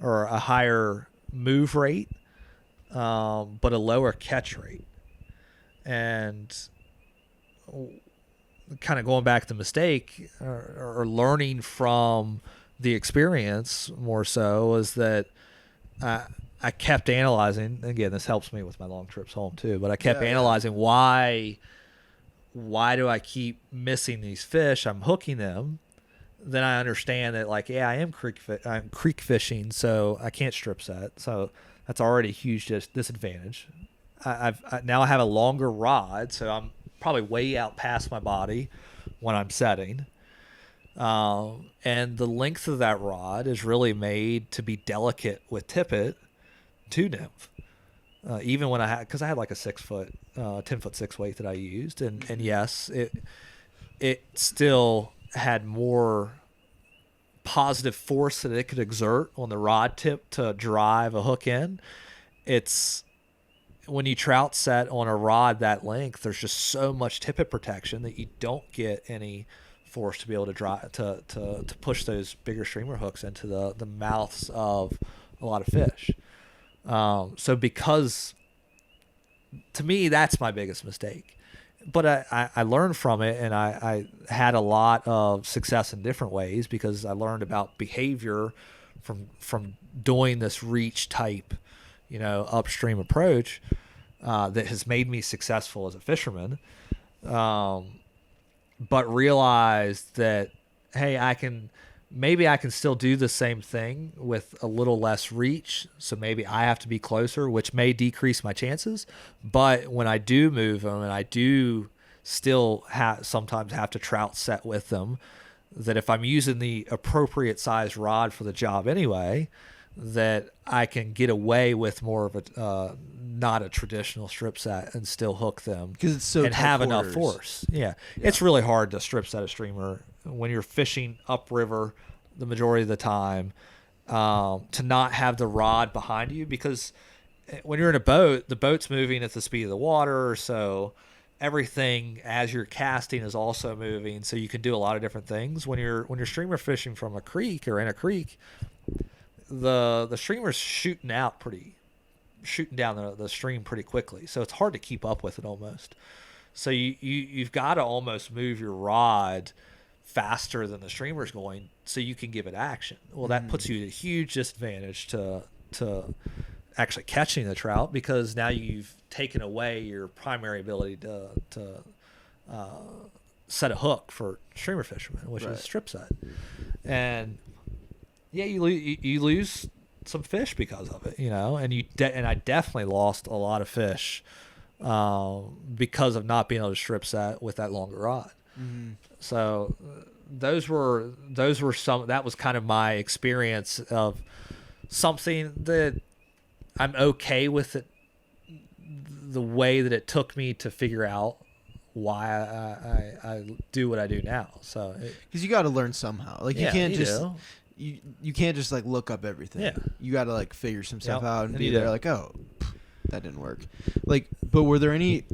or a higher move rate, but a lower catch rate. And kind of going back to the mistake or learning from the experience more so was that I kept analyzing. Again, this helps me with my long trips home too, but I kept analyzing why do I keep missing these fish? I'm hooking them. Then I understand that I'm creek fishing, so I can't strip set. So that's already a huge disadvantage. Now I have a longer rod, so I'm probably way out past my body when I'm setting. And the length of that rod is really made to be delicate with tippet to nymph. Even when because I had like a 6-foot, 10-foot 6 weight that I used. And yes, it still had more positive force that it could exert on the rod tip to drive a hook in. When you trout set on a rod that length, there's just so much tippet protection that you don't get any force to be able to drive to push those bigger streamer hooks into the mouths of a lot of fish. So because to me that's my biggest mistake. But I learned from it, and I had a lot of success in different ways because I learned about behavior from doing this reach type, upstream approach that has made me successful as a fisherman. But realized that, hey, maybe I can still do the same thing with a little less reach. So maybe I have to be closer, which may decrease my chances. But when I do move them, and I do still sometimes have to trout set with them, that if I'm using the appropriate size rod for the job anyway, that I can get away with more of a not a traditional strip set and still hook them because it's so and tight have quarters. Enough force. Yeah, it's really hard to strip set a streamer when you're fishing upriver the majority of the time, to not have the rod behind you, because when you're in a boat, the boat's moving at the speed of the water, so everything as you're casting is also moving, so you can do a lot of different things. When you're streamer fishing from a creek or in a creek, the streamer's shooting down the stream pretty quickly, so it's hard to keep up with it almost. So you've got to almost move your rod faster than the streamer's going so you can give it action. Well, that puts you at a huge disadvantage to actually catching the trout, because now you've taken away your primary ability to set a hook for streamer fishermen, which is strip set. And yeah, you lose some fish because of it, and I definitely lost a lot of fish because of not being able to strip set with that longer rod. So that was kind of my experience of something that I'm okay with it, the way that it took me to figure out why I do what I do now. So because you got to learn somehow, like you can't just like look up everything. Yeah, you got to like figure some stuff out and be you there do. like, oh, that didn't work. Like, but were there any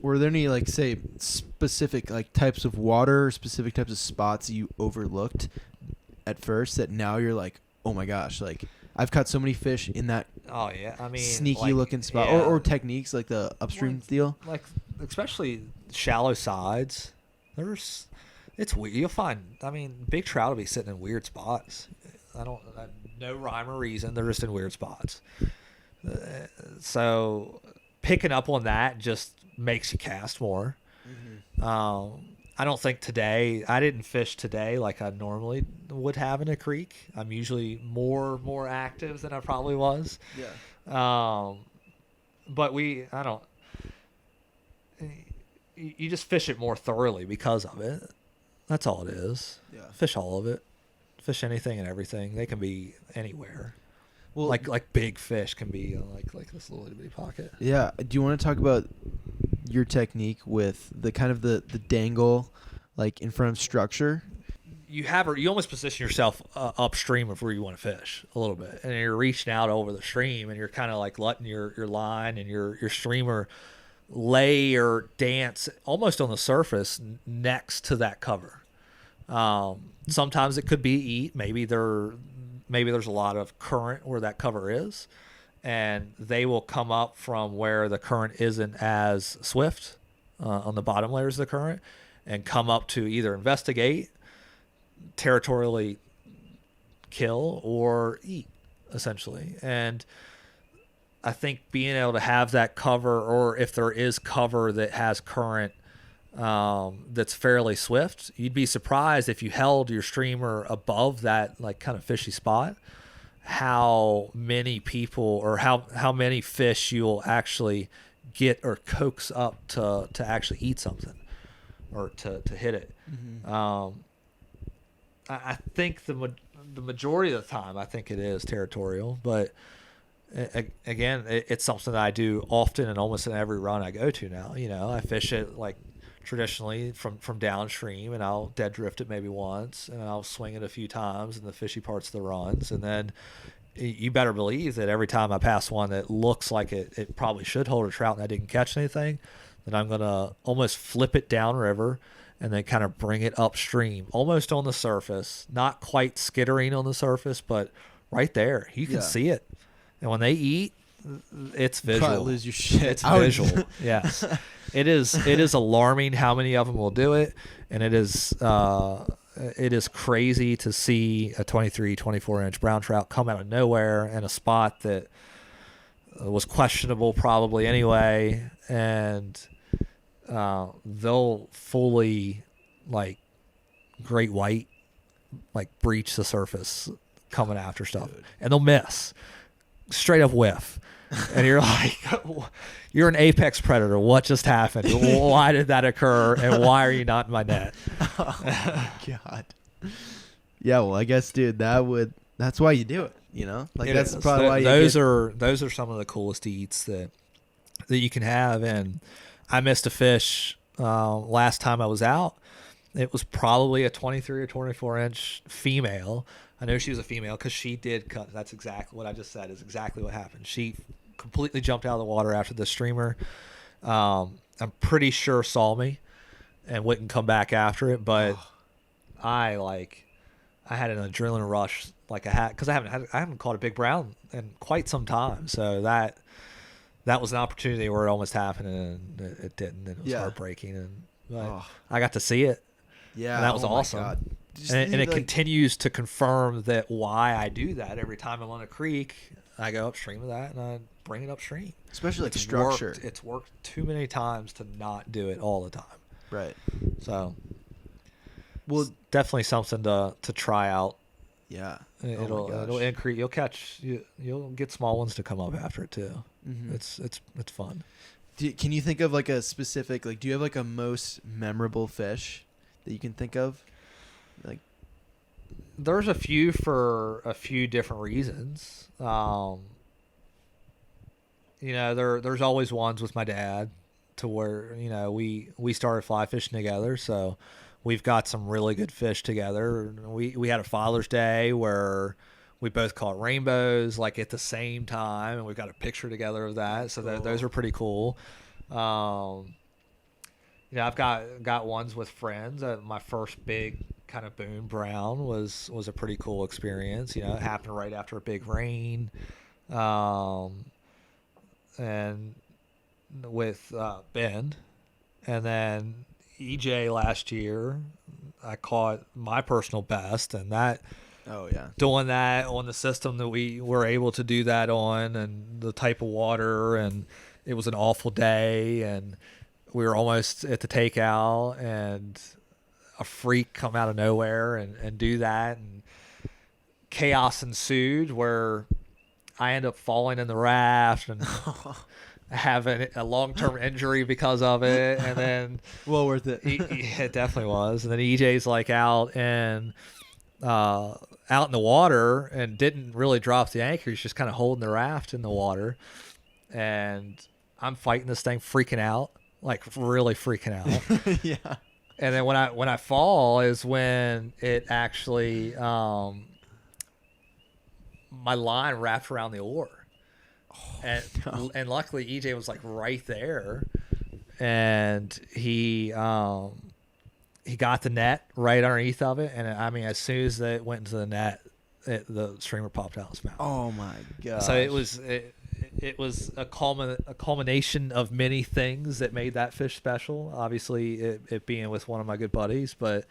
like, say, specific like types of water, specific types of spots you overlooked at first that now you're like, oh my gosh, like I've caught so many fish in that sneaky looking spot, or techniques like the upstream deal, like especially shallow sides. It's weird. You'll find, big trout will be sitting in weird spots. No rhyme or reason. They're just in weird spots. So picking up on that just makes you cast more. I don't think I didn't fish today like I normally would have in a creek. I'm usually more active than I probably was. Yeah. But you just fish it more thoroughly because of it. That's all it is. Yeah. Fish all of it. Fish anything and everything. They can be anywhere. Well, like big fish can be like this little bitty pocket. Yeah. Do you want to talk about your technique with the kind of the dangle, like in front of structure? You almost position yourself upstream of where you want to fish a little bit, and you're reaching out over the stream, and you're kind of like letting your line and your streamer lay or dance almost on the surface next to that cover. Sometimes it could be eat. Maybe there's a lot of current where that cover is, and they will come up from where the current isn't as swift on the bottom layers of the current, and come up to either investigate, territorially kill, or eat, essentially. And I think being able to have that cover, or if there is cover that has current that's fairly swift, you'd be surprised if you held your streamer above that like kind of fishy spot, how many people or how many fish you'll actually get or coax up to actually eat something or to hit it. I think the majority of the time, I think it is territorial, but again, it's something that I do often and almost in every run I go to now. I fish it like traditionally from downstream, and I'll dead drift it maybe once, and I'll swing it a few times in the fishy parts of the runs, and then you better believe that every time I pass one that looks like it probably should hold a trout and I didn't catch anything, then I'm going to almost flip it downriver and then kind of bring it upstream, almost on the surface, not quite skittering on the surface, but right there. You can see it. And when they eat, it's visual. Probably lose your shit. It's visual. Yes. It is alarming how many of them will do it, and it is crazy to see a 23, 24-inch brown trout come out of nowhere in a spot that was questionable probably anyway, and they'll fully, like, great white, like, breach the surface coming after stuff. Dude. And they'll miss. Straight up whiff. And you're like, you're an apex predator. What just happened? Why did that occur? And why are you not in my net? Oh my God. Yeah, well, I guess, dude, that's why you do it, you know? Like, that's probably why those are some of the coolest eats that you can have. And I missed a fish last time I was out. It was probably a 23 or 24-inch female. I know she was a female because she did cut. That's exactly what I just said is exactly what happened. She completely jumped out of the water after the streamer. I'm pretty sure saw me and wouldn't come back after it. But I had an adrenaline rush like I had because I haven't caught a big brown in quite some time. So that was an opportunity where it almost happened and it didn't. And it was heartbreaking. And I got to see it. Yeah, and that was awesome. My God. And it continues to confirm that why I do that every time I'm on a creek. I go upstream of that and I bring it upstream. Especially like structure. It's worked too many times to not do it all the time. Right. So, well, it's definitely something to try out. Yeah. It'll increase. You'll get small ones to come up after it too. Mm-hmm. It's fun. Can you think of like a specific, like, do you have like a most memorable fish that you can think of? Like, there's a few for a few different reasons. There's always ones with my dad to where, we started fly fishing together. So we've got some really good fish together. We had a Father's Day where we both caught rainbows like at the same time. And we've got a picture together of that. So those are pretty cool. I've got ones with friends. My first big kind of boom brown was a pretty cool experience. It happened right after a big rain, and with Ben, and then EJ last year, I caught my personal best, and that. Oh yeah, doing that on the system that we were able to do that on, and the type of water, and it was an awful day, and we were almost at the takeout, and a freak come out of nowhere and do that, and chaos ensued where I end up falling in the raft and having a long-term injury because of it, and then well worth it. It definitely was. And then EJ's like out in the water and didn't really drop the anchor. He's just kind of holding the raft in the water, and I'm fighting this thing, freaking out, like really freaking out. Yeah. And then when I fall is when it actually my line wrapped around the oar. And luckily EJ was like right there, and he got the net right underneath of it, and I mean as soon as it went into the net, the streamer popped out of his mouth. Oh my god! So it was a culmination of many things that made that fish special. Obviously, it being with one of my good buddies, but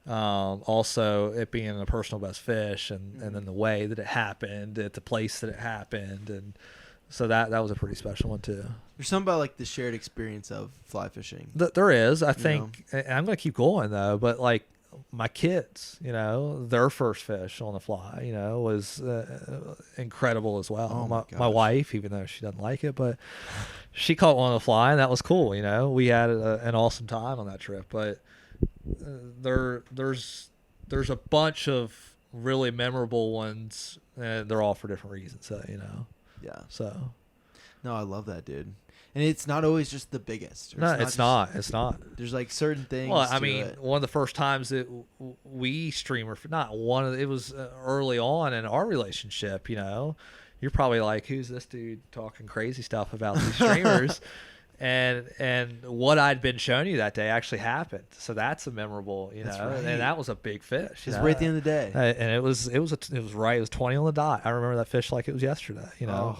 also it being a personal best fish, and then the way that it happened, at the place that it happened, and so that was a pretty special one too. There's something about like the shared experience of fly fishing. There is, I think, and I'm gonna keep going though. But like my kids, their first fish on the fly, was incredible as well. Oh my wife, even though she doesn't like it, but she caught one on the fly, and that was cool. We had an awesome time on that trip. But there's a bunch of really memorable ones, and they're all for different reasons. So Yeah. So. No, I love that, dude. And it's not always just the biggest. No, it's not. There's like certain things. Well, I mean, one of the first times that we streamer, it was early on in our relationship. You're probably like, who's this dude talking crazy stuff about these streamers? and what I'd been showing you that day actually happened. So that's a memorable, That's know, right. and that was a big fish. It's right at the end of the day. And it was right. It was 20 on the dot. I remember that fish like it was yesterday.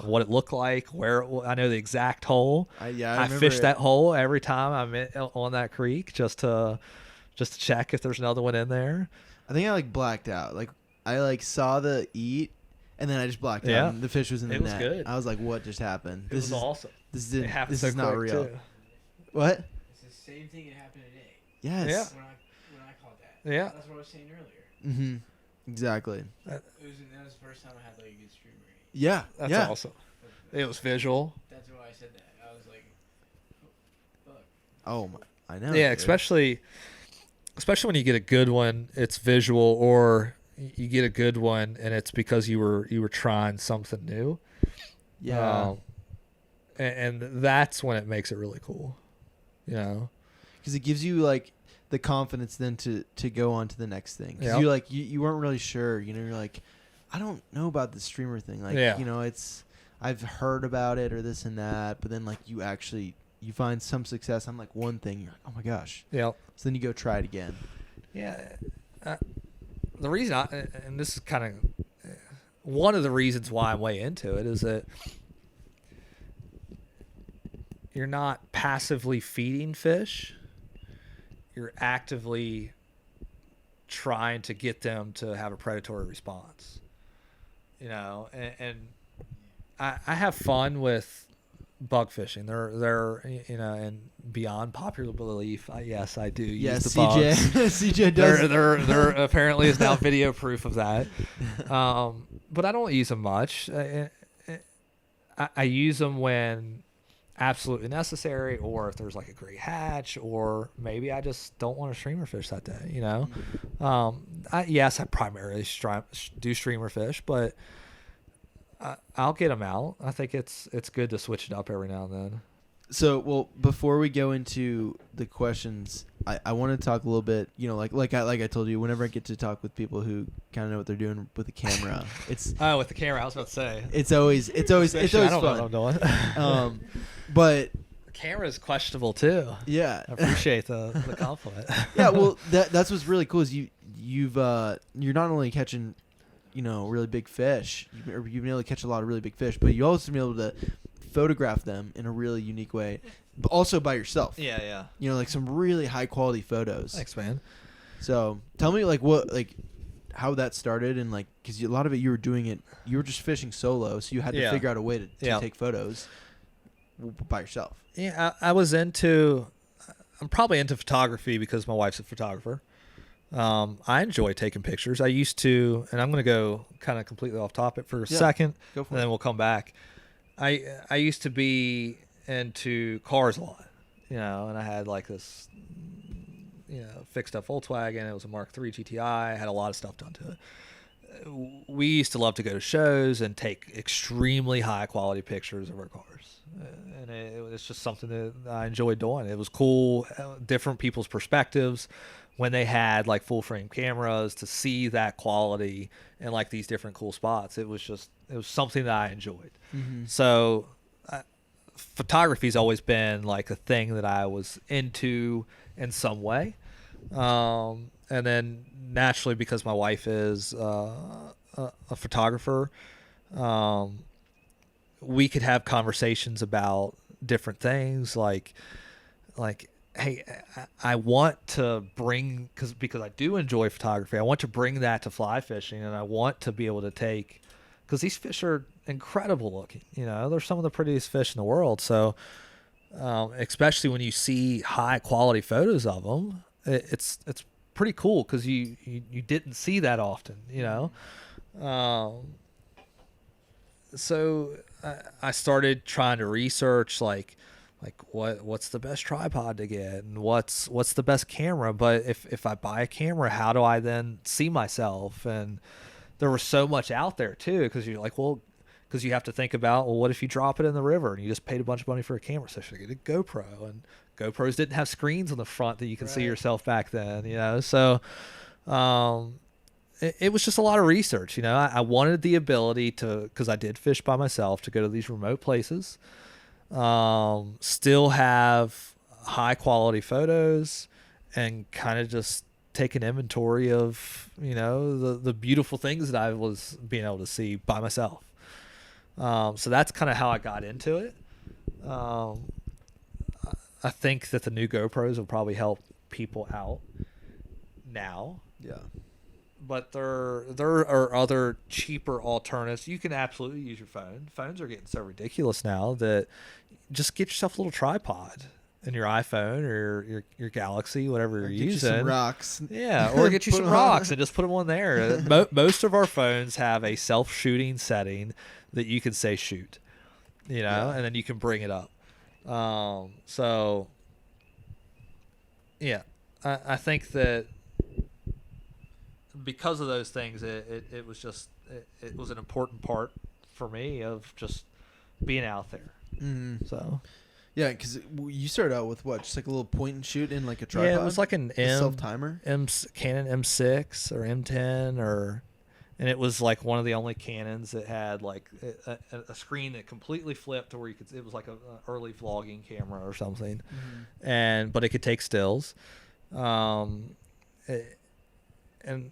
What it looked like, I know the exact hole. I fished that hole every time I'm on that creek just to check if there's another one in there. I think I like blacked out. Like I like saw the eat, and then I just blacked out. And the fish was in the net. It was good. I was like, "What just happened? This is awesome. This is not real." Too. What? It's the same thing that happened today. Yes. Yeah. When I caught that. Yeah. That's what I was saying earlier. Mm-hmm. Exactly. That was the first time I had like a good stream rating. Yeah. That's yeah. awesome. It was visual. That's why I said that. I was like, fuck. Oh my! I know. Yeah, dude. especially when you get a good one, it's visual, or you get a good one and it's because you were trying something new. Yeah. And that's when it makes it really cool. Because it gives you like the confidence then to go on to the next thing. Because you're like you weren't really sure. You're like, I don't know about the streamer thing. Like it's I've heard about it or this and that, but then like you find some success on like one thing. You're like, oh my gosh. Yeah. So then you go try it again. Yeah. The reason and this is kind of one of the reasons why I'm way into it, is that you're not passively feeding fish. You're actively trying to get them to have a predatory response. And I have fun with bug fishing. They're and beyond popular belief, yes, I do use the bugs. CJ does. There apparently is now video proof of that. But I don't use them much. I use them when absolutely necessary, or if there's like a great hatch, or maybe I just don't want to streamer fish that day. Yes, I primarily do streamer fish, but I'll get them out. I think it's good to switch it up every now and then. So, well, before we go into the questions, I want to talk a little bit. Like I told you, whenever I get to talk with people who kind of know what they're doing with the camera, it's with the camera. I was about to say it's always I don't fun. know what I'm doing. But the camera is questionable too. Yeah, I appreciate the compliment. Yeah, well, that's what's really cool is you're not only catching really big fish, you've been able to catch a lot of really big fish, but you also been able to photograph them in a really unique way, but also by yourself. Yeah. Like some really high quality photos. Thanks, man. So tell me how that started, and because a lot of it you were just fishing solo, so you had to figure out a way to take photos by yourself. Yeah, I'm probably into photography because my wife's a photographer. I enjoy taking pictures. I used to, and I'm going to go kind of completely off topic for a second, go for and then we'll come back. I used to be into cars a lot, and I had like this, fixed up Volkswagen. It was a Mark III GTI. I had a lot of stuff done to it. We used to love to go to shows and take extremely high quality pictures of our cars. And it's just something that I enjoyed doing. It was cool, different people's perspectives when they had like full frame cameras to see that quality and like these different cool spots. It was something that I enjoyed. Mm-hmm. So photography's always been like a thing that I was into in some way. And then naturally, because my wife is a photographer, we could have conversations about different things like, hey, I want to bring, because I do enjoy photography, I want to bring that to fly fishing, and I want to be able to take, because these fish are incredible looking. They're some of the prettiest fish in the world. So especially when you see high quality photos of them, it's pretty cool because you didn't see that often, so I started trying to research like what's the best tripod to get and what's the best camera. But if I buy a camera, how do I then see myself? And there was so much out there too, because you're like, well, because you have to think about, well, what if you drop it in the river and you just paid a bunch of money for a camera? So should I get a GoPro? And GoPros didn't have screens on the front that you can see yourself back then, So it was just a lot of research, I wanted the ability to, because I did fish by myself, to go to these remote places. still have high quality photos, and kind of just take an inventory of, the beautiful things that I was being able to see by myself. So that's kind of how I got into it. I think that the new GoPros will probably help people out now. Yeah. But there are other cheaper alternatives. You can absolutely use your phone. Phones are getting so ridiculous now that just get yourself a little tripod in your iPhone or your Galaxy, whatever you're Get you using. some rocks. Yeah, or get you Put some 'em rocks on. and just put them on there. Most of our phones have a self-shooting setting that you can say shoot, Yeah. and then you can bring it up. So, yeah, I think that because of those things, it was just it was an important part for me of just being out there. So Yeah, because you started out with what, just like a little point and shoot in like a tripod. yeah, it was like an self timer. Canon M6 or M10 and it was like one of the only Canons that had like a screen that completely flipped to where you could. It was like a early vlogging camera or something, but it could take stills. And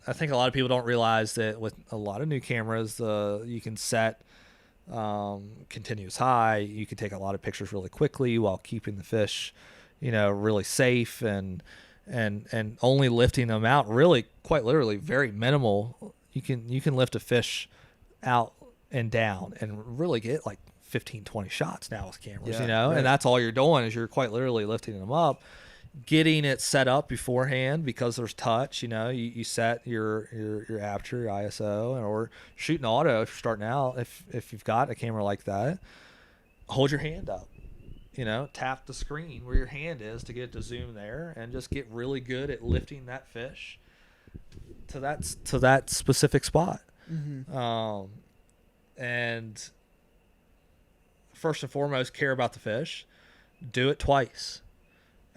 I think a lot of people don't realize that with a lot of new cameras, you can set continuous high. You can take a lot of pictures really quickly while keeping the fish, really safe and only lifting them out really quite literally very minimal. You can lift a fish out and down and really get like 15, 20 shots now with cameras, Right. and that's all you're doing is you're quite literally lifting them up. Getting it set up beforehand because there's touch, you set your aperture, your ISO, or shooting auto if you're starting out. If you've got a camera like that, hold your hand up, tap the screen where your hand is to get it to zoom there, and just get really good at lifting that fish to that specific spot. And first and foremost, care about the fish. Do it twice.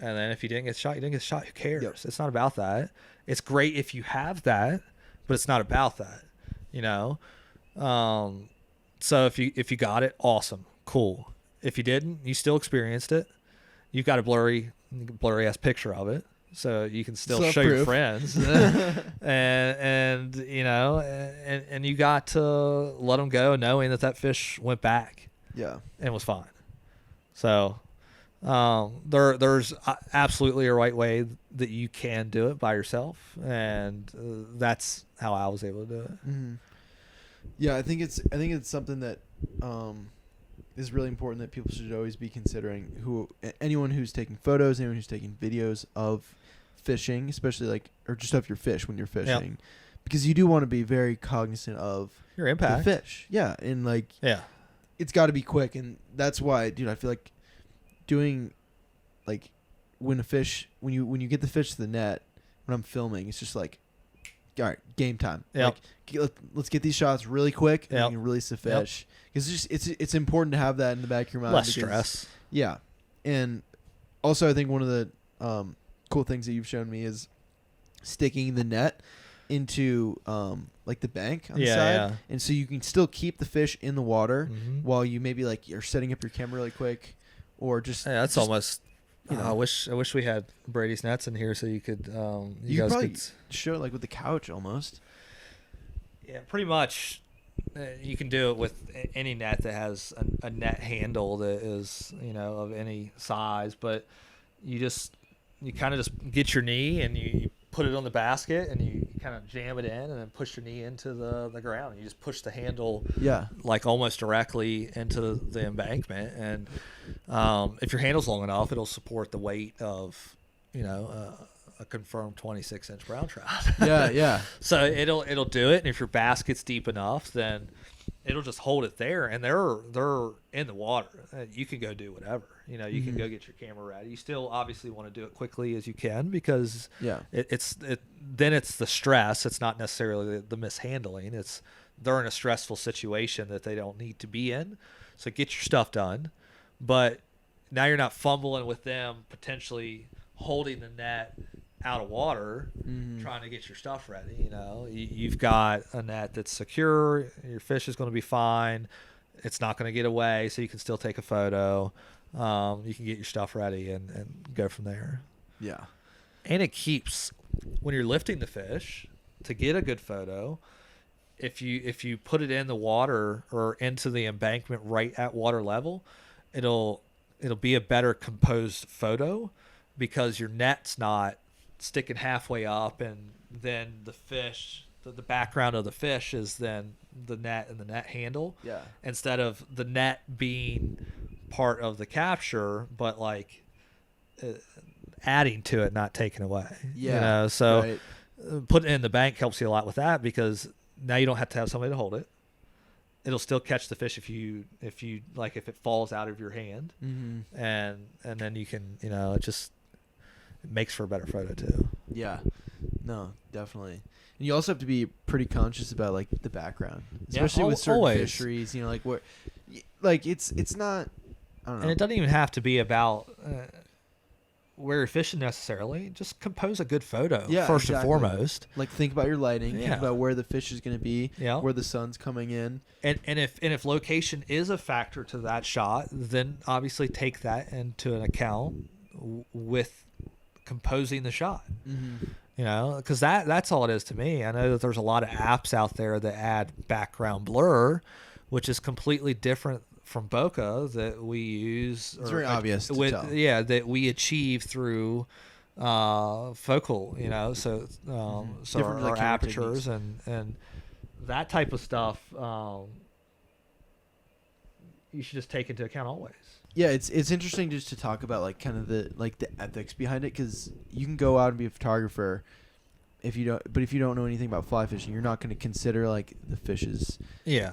And then if you didn't get shot, you didn't get shot. Who cares? Yep. It's not about that. It's great if you have that, but it's not about that, So if you got it, awesome, cool. If you didn't, you still experienced it. You've got a blurry ass picture of it, so you can still show your friends. and you got to let them go, knowing that fish went back. Yeah. And was fine. So. There's absolutely a right way that you can do it by yourself, and that's how I was able to do it. Yeah, I think it's something that is really important that people should always be considering. Anyone who's taking photos, anyone who's taking videos of fishing, especially or just of your fish when you're fishing, because you do want to be very cognizant of your impact, the fish. Yeah, and it's got to be quick, and that's why, dude, I feel like doing when you get the fish to the net when I'm filming, it's just like, all right, game time. Yep. Let's get these shots really quick and Yep. we can release the fish, because it's important to have that in the back of your mind. less because, stress. Yeah, and also I think one of the cool things that you've shown me is sticking the net into the bank on the side, and so you can still keep the fish in the water while you maybe you're setting up your camera really quick. Or that's almost. I wish we had Brady's nets in here so you could. You guys probably could show it with the couch almost. Yeah, pretty much. You can do it with any net that has a net handle that is of any size, but you kind of just get your knee and you put it on the basket and you kind of jam it in and then push your knee into the ground. You just push the handle almost directly into the embankment, and if your handle's long enough, it'll support the weight of a confirmed 26-inch brown trout. Yeah. So it'll do it, and if your basket's deep enough, then it'll just hold it there, and they're in the water. You can go do whatever. You can go get your camera ready. You still obviously want to do it quickly as you can, because it's the stress. It's not necessarily the mishandling. It's they're in a stressful situation that they don't need to be in. So get your stuff done, but now you're not fumbling with them potentially holding the net out of water, trying to get your stuff ready. You've got a net that's secure. Your fish is going to be fine. it's not going to get away, so you can still take a photo. You can get your stuff ready and go from there. Yeah. And it keeps, when you're lifting the fish, to get a good photo, if you put it in the water or into the embankment right at water level, it'll be a better composed photo, because your net's not sticking halfway up, and then the fish, the background of the fish is then the net and the net handle. Yeah. Instead of the net being part of the capture, but like adding to it, not taking away. Yeah. So right. putting it in the bank helps you a lot with that, because now you don't have to have somebody to hold it. It'll still catch the fish if you like, if it falls out of your hand. Mm-hmm. And then you can, it makes for a better photo too. Yeah. No, definitely. And you also have to be pretty conscious about like the background, especially with certain always. fisheries. Like where, like it's not. I don't know. And it doesn't even have to be about where you're fishing necessarily. Just compose a good photo first and foremost. Like think about your lighting. Yeah. Think about where the fish is going to be. Yeah. Where the sun's coming in. And if location is a factor to that shot, then obviously take that into an account with composing the shot. Mm-hmm. Because that's all it is to me. I know that there's a lot of apps out there that add background blur, which is completely different from bokeh that we use. It's very obvious to tell. Yeah, that we achieve through focal. So Different, our like, camera apertures and that type of stuff. You should just take into account always. Yeah, it's interesting just to talk about like kind of the ethics behind it, because you can go out and be a photographer if you don't know anything about fly fishing, you're not going to consider like the fish's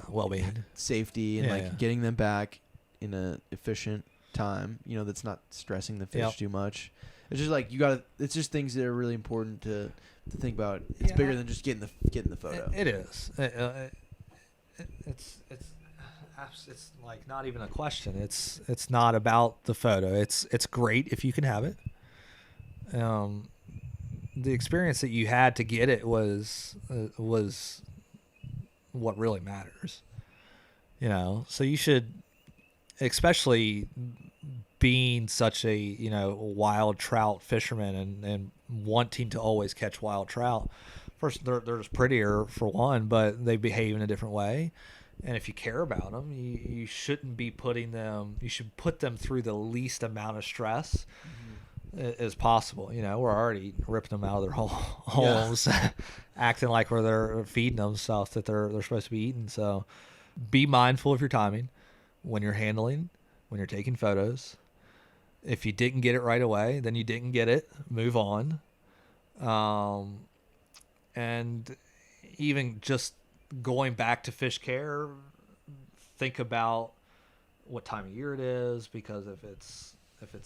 well-being, safety, and getting them back in a efficient time. That's not stressing the fish too much. It's just like it's just things that are really important to think about. It's bigger than just getting the photo. It is. It's like not even a question. It's not about the photo. It's great if you can have it. The experience that you had to get it was what really matters. So you should, especially being such a wild trout fisherman and wanting to always catch wild trout. First, they're just prettier for one, but they behave in a different way. And if you care about them, you shouldn't be putting them. You should put them through the least amount of stress as possible. We're already ripping them out of their holes, acting like they're feeding them stuff that they're supposed to be eating. So, be mindful of your timing when you're handling, when you're taking photos. If you didn't get it right away, then you didn't get it. Move on. And even just going back to fish care, think about what time of year it is, because if it's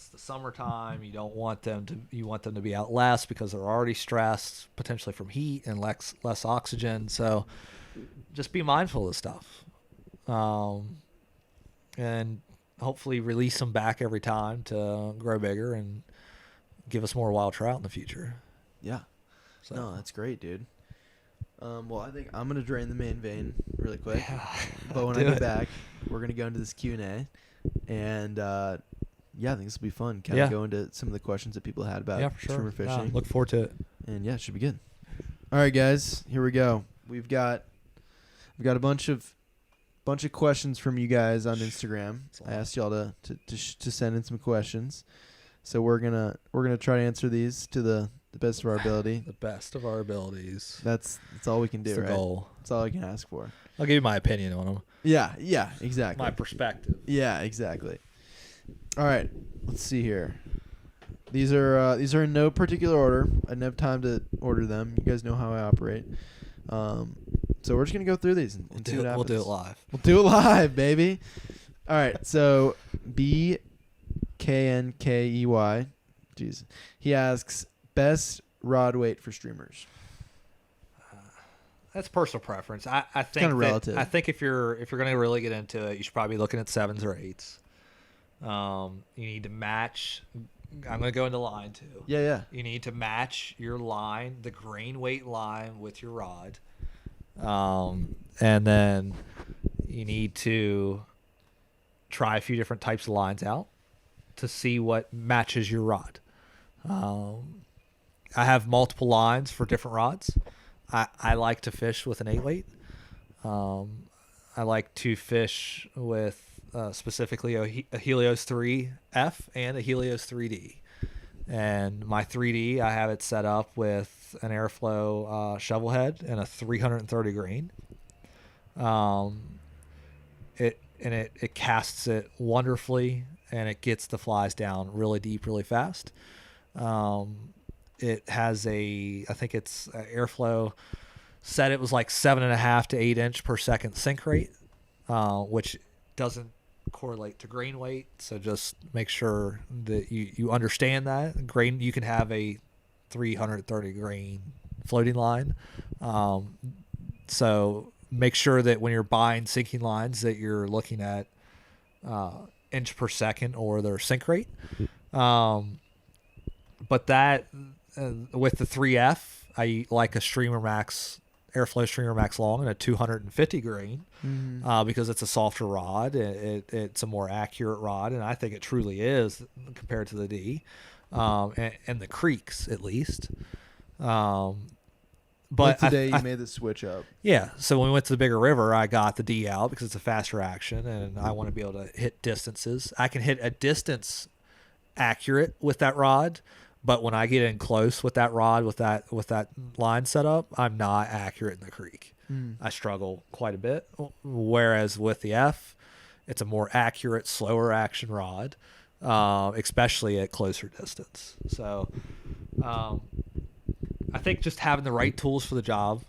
the summertime, you want them to be out less, because they're already stressed potentially from heat and less oxygen. So just be mindful of stuff, and hopefully release them back every time to grow bigger and give us more wild trout in the future. Yeah. So. No, that's great, dude. Well, I think I'm gonna drain the main vein really quick, but when I get back, we're gonna go into this Q&A, and I think this will be fun. Kind of go into some of the questions that people had about streamer fishing. Look forward to it, and it should be good. All right, guys, here we go. We've got a bunch of questions from you guys on Instagram. I asked y'all to send in some questions, so we're gonna try to answer these to the best of our ability. The best of our abilities. That's all we can do, That's the right? goal. That's all I can ask for. I'll give you my opinion on them. Yeah, exactly. My perspective. Yeah, exactly. All right, let's see here. These are in no particular order. I didn't have time to order them. You guys know how I operate. So we're just gonna go through these and see what happens. We'll do it live. We'll do it live, baby. All right. So BKNKEY, jeez, he asks best rod weight for streamers. That's personal preference. I think kind of relative. I think if you're going to really get into it, you should probably be looking at 7s or 8s. You need to match. I'm going to go into line too. Yeah. You need to match your line, the grain weight line, with your rod, and then you need to try a few different types of lines out to see what matches your rod. I have multiple lines for different rods. I like to fish with an 8-weight. I like to fish with specifically a Helios 3F and a Helios 3D. And my 3D, I have it set up with an Airflow shovel head and a 330 grain. It casts it wonderfully, and it gets the flies down really deep, really fast. It has I think it's Airflow said it was like 7.5 to 8 inch per second sink rate, which doesn't correlate to grain weight. So just make sure that you understand that grain. You can have a 330 grain floating line. So make sure that when you're buying sinking lines that you're looking at inch per second or their sink rate. But that with the 3F, I like a Streamer Max Airflow Streamer Max long and a 250 grain because it's a softer rod. It's a more accurate rod, and I think it truly is compared to the D and the creeks at least. But today you made the switch up. Yeah. So when we went to the bigger river, I got the D out because it's a faster action, and I want to be able to hit distances. I can hit a distance accurate with that rod, but when I get in close with that rod, with that line set up, I'm not accurate in the creek. I struggle quite a bit. Whereas with the F, it's a more accurate, slower action rod, especially at closer distance. So I think just having the right tools for the job,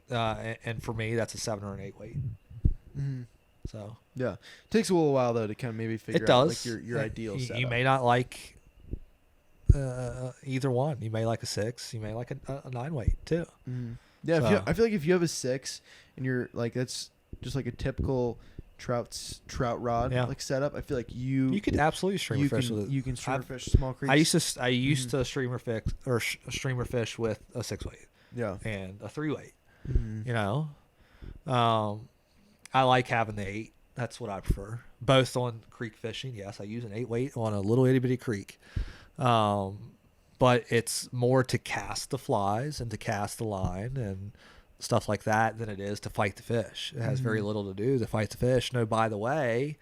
and for me, that's a 7 or an 8 weight. So yeah, it takes a little while though to kind of maybe figure out like your ideal setup. You may not like either one. You may like a 6. You may like a 9 weight too. Yeah, So, I feel like if you have a 6 and you're like that's just like a typical trout rod like setup, I feel like you could absolutely streamer fish with it. You can streamer fish small creeks. I used to streamer fish with a 6 weight. Yeah, and a 3 weight. You know, I like having the 8. That's what I prefer. Both on creek fishing. Yes, I use an 8 weight on a little itty bitty creek. But it's more to cast the flies and to cast the line and stuff like that than it is to fight the fish. It has very little to do to fight the fish. No, by the way,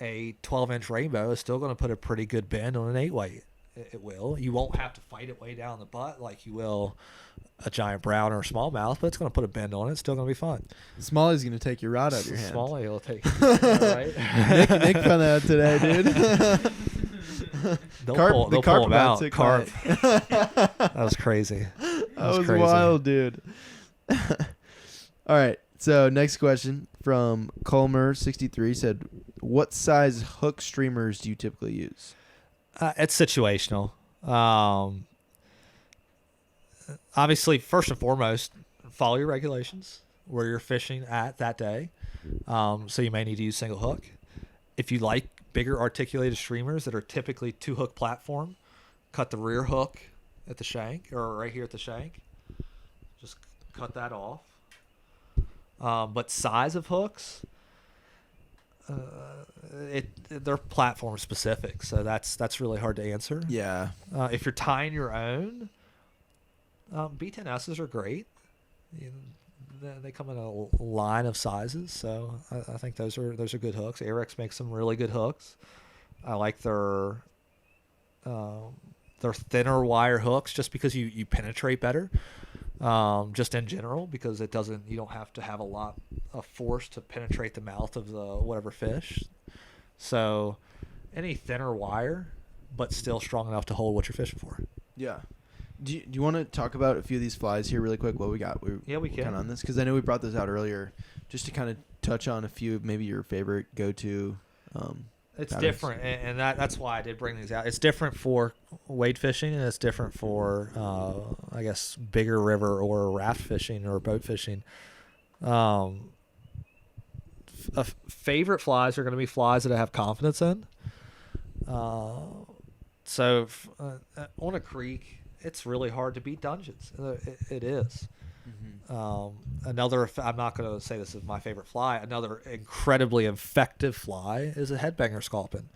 a 12-inch rainbow is still going to put a pretty good bend on an 8 weight. It will. You won't have to fight it way down the butt like you will a giant brown or a smallmouth, but it's going to put a bend on it. It's still going to be fun. Smalley's going to take your rod out of your hand. Smalley will take it, right? Nick found that today, dude. They'll pull them out. Carp. That was crazy. That was crazy. Wild, dude. All right. So next question from Colmer63 said, "What size hook streamers do you typically use?" It's situational. Obviously, first and foremost, follow your regulations where you're fishing at that day. So you may need to use single hook. If you like bigger articulated streamers that are typically 2-hook platform, cut the rear hook at the shank or right here at the shank. Just cut that off. But size of hooks, they're platform specific, so that's really hard to answer. Yeah. If you're tying your own, B10S's are great. They come in a line of sizes, so I think those are good hooks. Arex makes some really good hooks. I like their thinner wire hooks just because you penetrate better. Just in general, because you don't have to have a lot of force to penetrate the mouth of the whatever fish. So any thinner wire, but still strong enough to hold what you're fishing for. Yeah. Do you want to talk about a few of these flies here really quick? What we got? We can. Kind of on this because I know we brought this out earlier, just to kind of touch on a few of maybe your favorite go-to. It's patterns. different, and that's why I did bring these out. It's different for wade fishing, and it's different for, I guess, bigger river or raft fishing or boat fishing. Favorite flies are going to be flies that I have confidence in. So on a creek, it's really hard to beat dungeons. It is. Another, I'm not going to say this is my favorite fly. Another incredibly effective fly is a headbanger sculpin.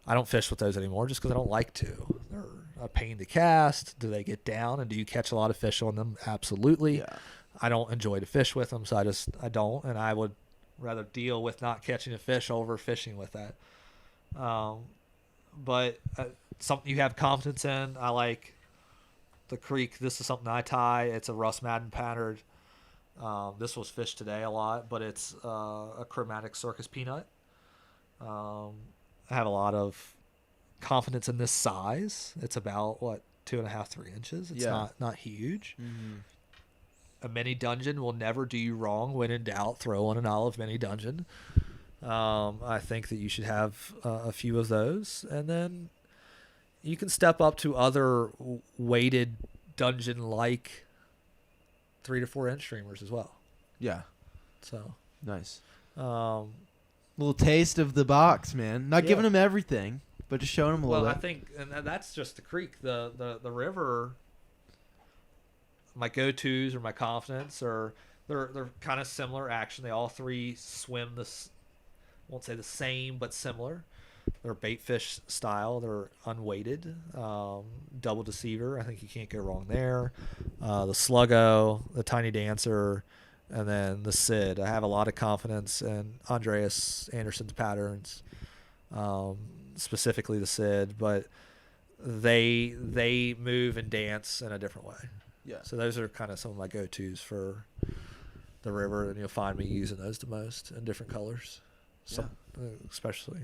I don't fish with those anymore just because I don't like to. They're a pain to cast. Do they get down, and do you catch a lot of fish on them? Absolutely. Yeah. I don't enjoy to fish with them, so I don't, and I would rather deal with not catching a fish over fishing with that. But something you have confidence in. I like the creek. This is something I tie. It's a Russ Madden pattern. This was fished today a lot, but it's a chromatic circus peanut. I have a lot of confidence in this size. It's about 2.5, 3 inches. It's not huge. A mini dungeon will never do you wrong. When in doubt, throw on an olive mini dungeon. I think that you should have a few of those, and then you can step up to other weighted dungeon-like 3 to 4 inch streamers as well. Yeah. So Nice. Little taste of the box, man. Not Yeah. giving them everything, but just showing them a little well, I bit. think, and that's just the creek. The river. My go-tos or my confidence, or they're kind of similar action. They all three swim this. Won't say the same, but similar. They're bait fish style. They're unweighted. Double deceiver. I think you can't go wrong there. The sluggo, the tiny dancer, and then the Sid. I have a lot of confidence in Andreas Anderson's patterns, specifically the Sid, but they move and dance in a different way. Yeah. So those are kind of some of my go-tos for the river, and you'll find me using those the most in different colors. So, especially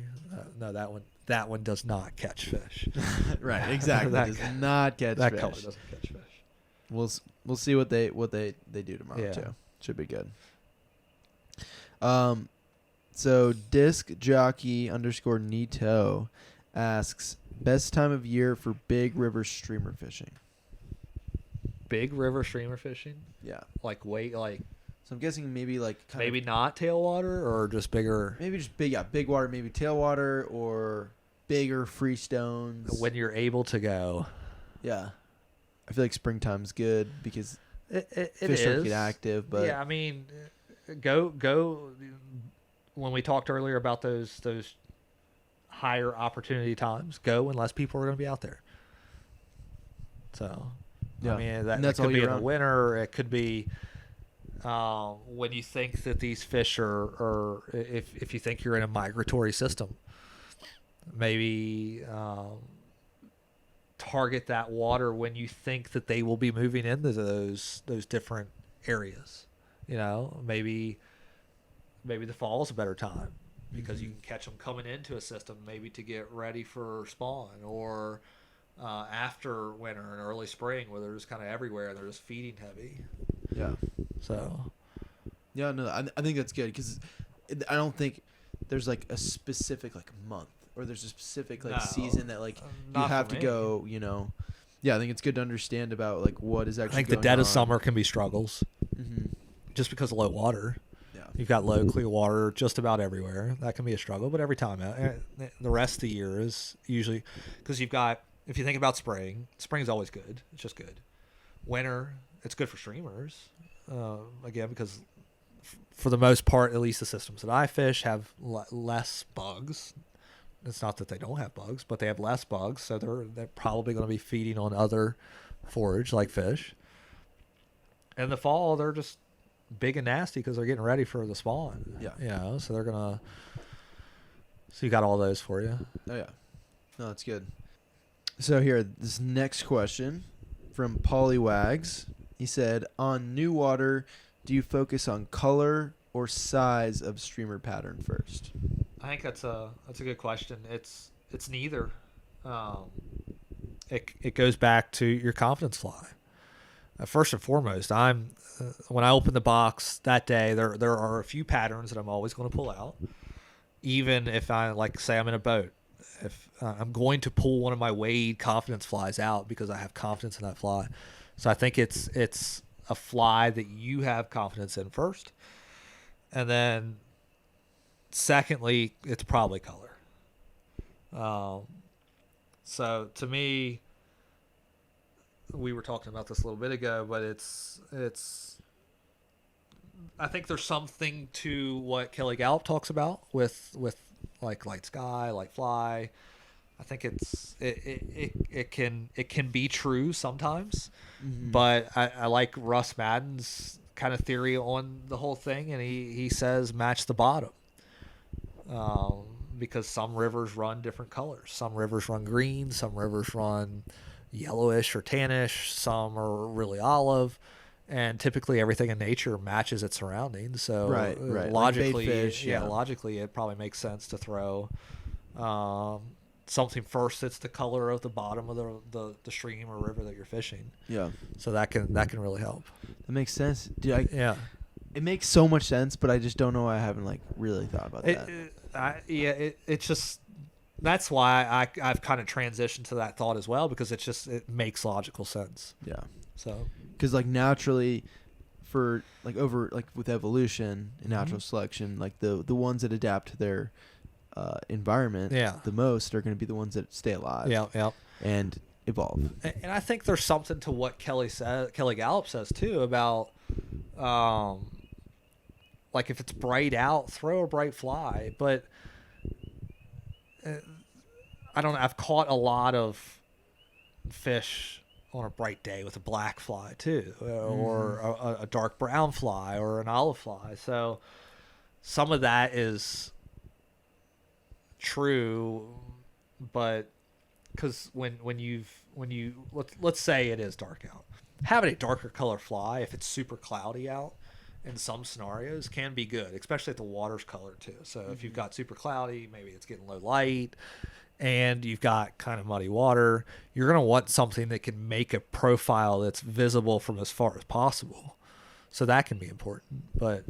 no, that one does not catch fish. Right, exactly. That- Does not catch that fish. color doesn't catch fish. We'll see what they do tomorrow Yeah. too. Should be good. So disc jockey _Nito asks, best time of year for big river streamer fishing. Big river streamer fishing, Yeah. like So I'm guessing maybe like kind maybe of, not tailwater or just bigger. maybe just big water, maybe tailwater or bigger freestones. When you're able to go, Yeah. I feel like springtime's good because it fish don't is. get active, but Yeah, I mean, go. When we talked earlier about those higher opportunity times, go when less people are going to be out there. So, Yeah. I mean, And that's it all could be year in the round. winter. It could be when you think that these fish are if you think you're in a migratory system, maybe target that water when you think that they will be moving into those different areas. You know, maybe the fall is a better time because you can catch them coming into a system, maybe to get ready for spawn, or after winter and early spring where they're just kind of everywhere and they're just feeding heavy. yeah. So Yeah, no, I think that's good because I don't think there's like a specific like month or there's a specific like No, season that like you not have for to me. go, you know. Yeah, I think it's good to understand about like what is I actually think the going dead on. of summer can be struggles Mm-hmm. just because of low water. Yeah. You've got low, clear water just about everywhere. That can be a struggle, but every time the rest of the year is usually because you've got. If you think about spring's always good. It's just good. Winter, it's good for streamers. Again, because for the most part, at least the systems that I fish have less bugs. It's not that they don't have bugs, but they have less bugs, so they're probably going to be feeding on other forage like fish. In the fall, they're just big and nasty because they're getting ready for the spawn. Yeah. You know, so they're gonna. So you got all those for you. Oh yeah. No, that's good. So here, this next question from Pollywags. He said, on new water, do you focus on color or size of streamer pattern first? I think that's a good question. It's neither. It goes back to your confidence fly. First and foremost, when I open the box that day, there are a few patterns that I'm always going to pull out, even if I say I'm in a boat. If I'm going to pull one of my Wade confidence flies out because I have confidence in that fly. So I think it's a fly that you have confidence in first, and then secondly, it's probably color. So to me, we were talking about this a little bit ago, but it's I think there's something to what Kelly Gallup talks about with like light sky, light fly. I think it can be true sometimes, but I like Russ Madden's kind of theory on the whole thing, and he says match the bottom, because some rivers run different colors. Some rivers run green, some rivers run yellowish or tannish, some are really olive. And typically everything in nature matches its surroundings. So Right. logically, Like bait fish, yeah. logically it probably makes sense to throw something first that's the color of the bottom of the stream or river that you're fishing. Yeah. So that can really help. That makes sense. Dude, Yeah. it makes so much sense, but I just don't know why I haven't like really thought about that. It's just that's why I've kind of transitioned to that thought as well, because it makes logical sense. Yeah. So Because like naturally, for like over like with evolution and natural Mm-hmm. selection, like the ones that adapt to their environment the most are going to be the ones that stay alive. yeah. And evolve. And I think there's something to what Kelly Gallup says too about, like if it's bright out, throw a bright fly. But I don't know. I've caught a lot of fish on a bright day with a black fly too, or a dark brown fly or an olive fly. So some of that is true, but because let's say it is dark out, having a darker color fly if it's super cloudy out in some scenarios can be good, especially if the water's colored too. So if you've got super cloudy, maybe it's getting low light and you've got kind of muddy water, you're going to want something that can make a profile that's visible from as far as possible. So that can be important. But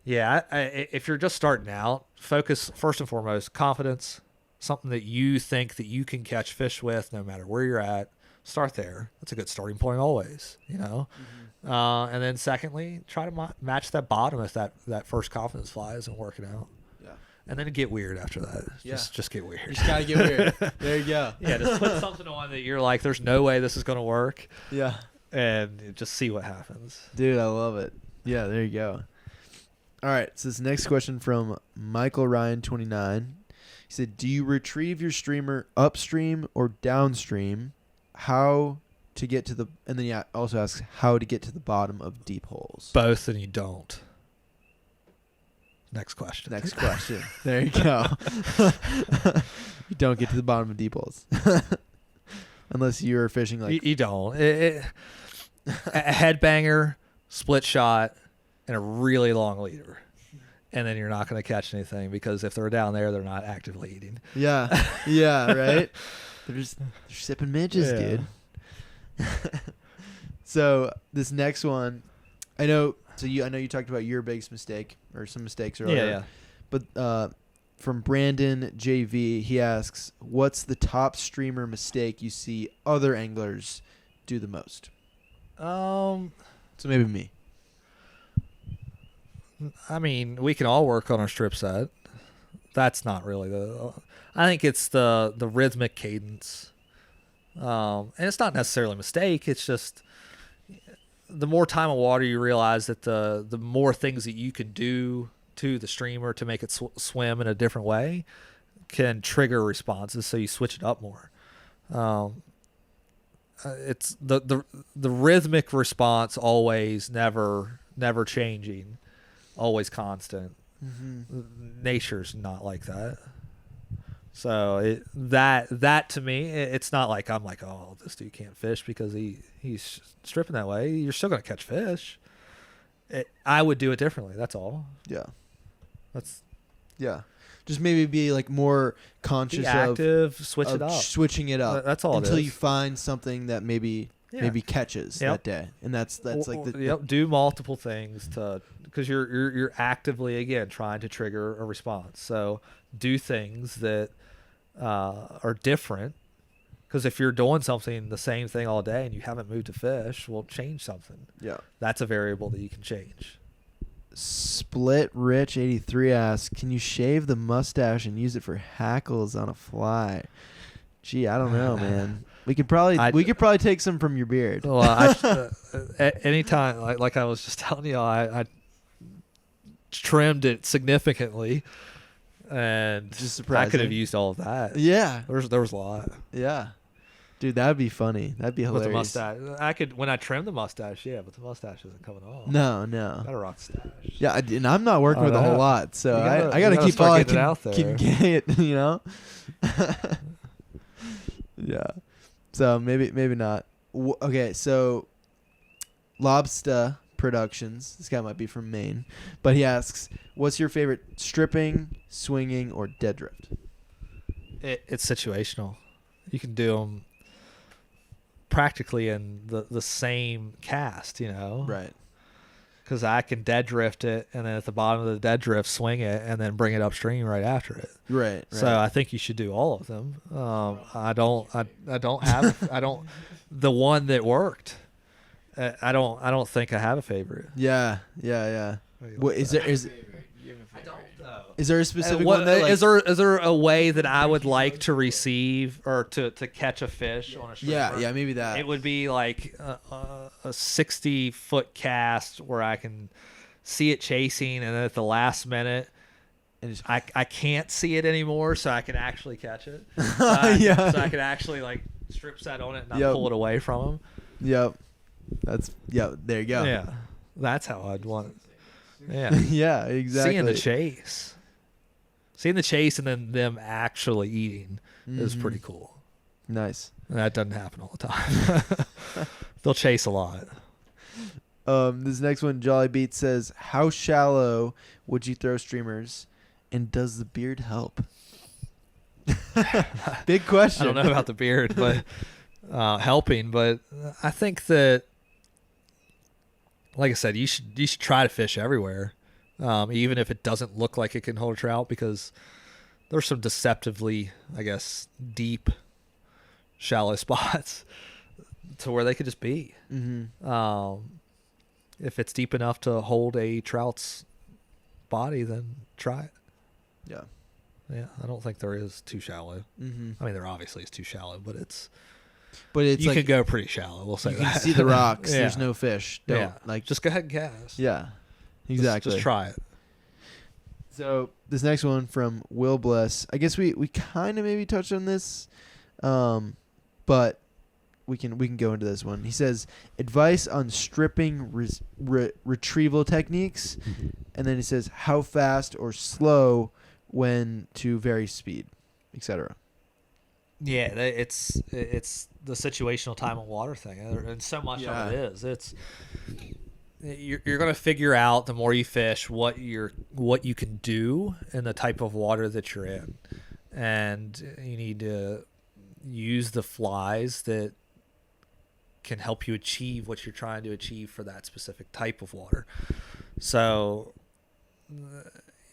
yeah, if you're just starting out, focus first and foremost, confidence, something that you think that you can catch fish with no matter where you're at. Start there. That's a good starting point always, you know. And then secondly, try to match that bottom if that first confidence fly isn't working out. Yeah. And then get weird after that. Yeah. Just get weird. You just gotta get weird. There you go. Yeah, just put something on that you're like, there's no way this is going to work, Yeah. and just see what happens. Dude, I love it. Yeah, there you go. All right, so this next question from Michael Ryan 29. He said, "Do you retrieve your streamer upstream or downstream? How to get to the?" And then he also asks how to get to the bottom of deep holes. Both, and you don't. Next question. Next question. There you go. You don't get to the bottom of deep holes unless you're fishing like You don't. A headbanger, split shot, and a really long leader. And then you're not going to catch anything because if they're down there, they're not actively eating. yeah, right. They're sipping midges, dude. So this next one, I know you talked about your biggest mistake or some mistakes earlier. Yeah. But from Brandon JV, he asks, "What's the top streamer mistake you see other anglers do the most?" So maybe me. I mean, we can all work on our strip set. That's not really I think it's the rhythmic cadence. And it's not necessarily a mistake. It's just the more time of water you realize that the more things that you can do to the streamer to make it swim in a different way can trigger responses. So you switch it up more. It's the rhythmic response always never changing. Always constant. Nature's not like that. So that to me, it's not like I'm like, oh, this dude can't fish because he's stripping that way. You're still gonna catch fish. I would do it differently. That's all. Yeah. Yeah. Just maybe be like more conscious Be active. Switch of it up. switching it up. That's all. Until it is. you find something that maybe catches that day, and that's like the do multiple things because you're actively again trying to trigger a response. So do things that are different. Because if you're doing something the same thing all day and you haven't moved to fish, well, change something. Yeah. That's a variable that you can change. Split Rich 83 asks, "Can you shave the mustache and use it for hackles on a fly?" Gee, I don't know, man. We could probably take some from your beard. Well, anytime, like I was just telling you, I trimmed it significantly, and Just I could have surprising. used all of that. Yeah. There was a lot Yeah. Dude, that'd be funny. That'd be with hilarious. the mustache. I could when I trim the mustache, yeah, but the mustache isn't coming off. No. Gotta rock the stash. Yeah, and I'm not working Oh, with a whole no. lot, so You gotta- I you gotta gotta keep start all I getting it out there. can get, you know. Yeah. So maybe not. Okay, so Lobster Productions. This guy might be from Maine, but he asks, "What's your favorite stripping, swinging, or dead drift?" It's situational. You can do them practically in the same cast, you know. Right. Because I can dead drift it, and then at the bottom of the dead drift, swing it, and then bring it upstream right after it. Right. So I think you should do all of them. I don't have the one that worked. I don't think I have a favorite. Yeah. What is there? Is I don't know. is there a specific one that like, is there a way that I would like to receive or to catch a fish on a streamer? Yeah, maybe that. It would be like a 60-foot cast where I can see it chasing, and then at the last minute, And just- I can't see it anymore, so I can actually catch it. Yeah. So I can actually like strip set on it and not Yep. pull it away from him. Yep. There you go. Yeah, that's how I'd want it. Yeah. Yeah, exactly. Seeing the chase and then them actually eating is Mhm. pretty cool. Nice. And that doesn't happen all the time. They'll chase a lot. This next one, Jolly Beat says, "How shallow would you throw streamers, and does the beard help?" Big question. I don't know about the beard, but helping. But I think that, like I said, you should try to fish everywhere, even if it doesn't look like it can hold a trout, because there's some deceptively, I guess, deep, shallow spots to where they could just be. Mm-hmm. If it's deep enough to hold a trout's body, then try it. Yeah. Yeah, I don't think there is too shallow. Mm-hmm. I mean, there obviously is too shallow, but But it's you like could go pretty shallow. We'll say you that. can see the rocks. Yeah. There's no fish. Don't Yeah. like. Just go ahead and cast. Yeah. Just- Exactly. Just try it. So this next one from Will Bless. I guess we kind of maybe touched on this, but we can go into this one. He says advice on stripping retrieval techniques, and then he says how fast or slow when to vary speed, etc. Yeah, it's the situational time on water thing, and so much of it is. You're going to figure out the more you fish what you can do in the type of water that you're in, and you need to use the flies that can help you achieve what you're trying to achieve for that specific type of water. So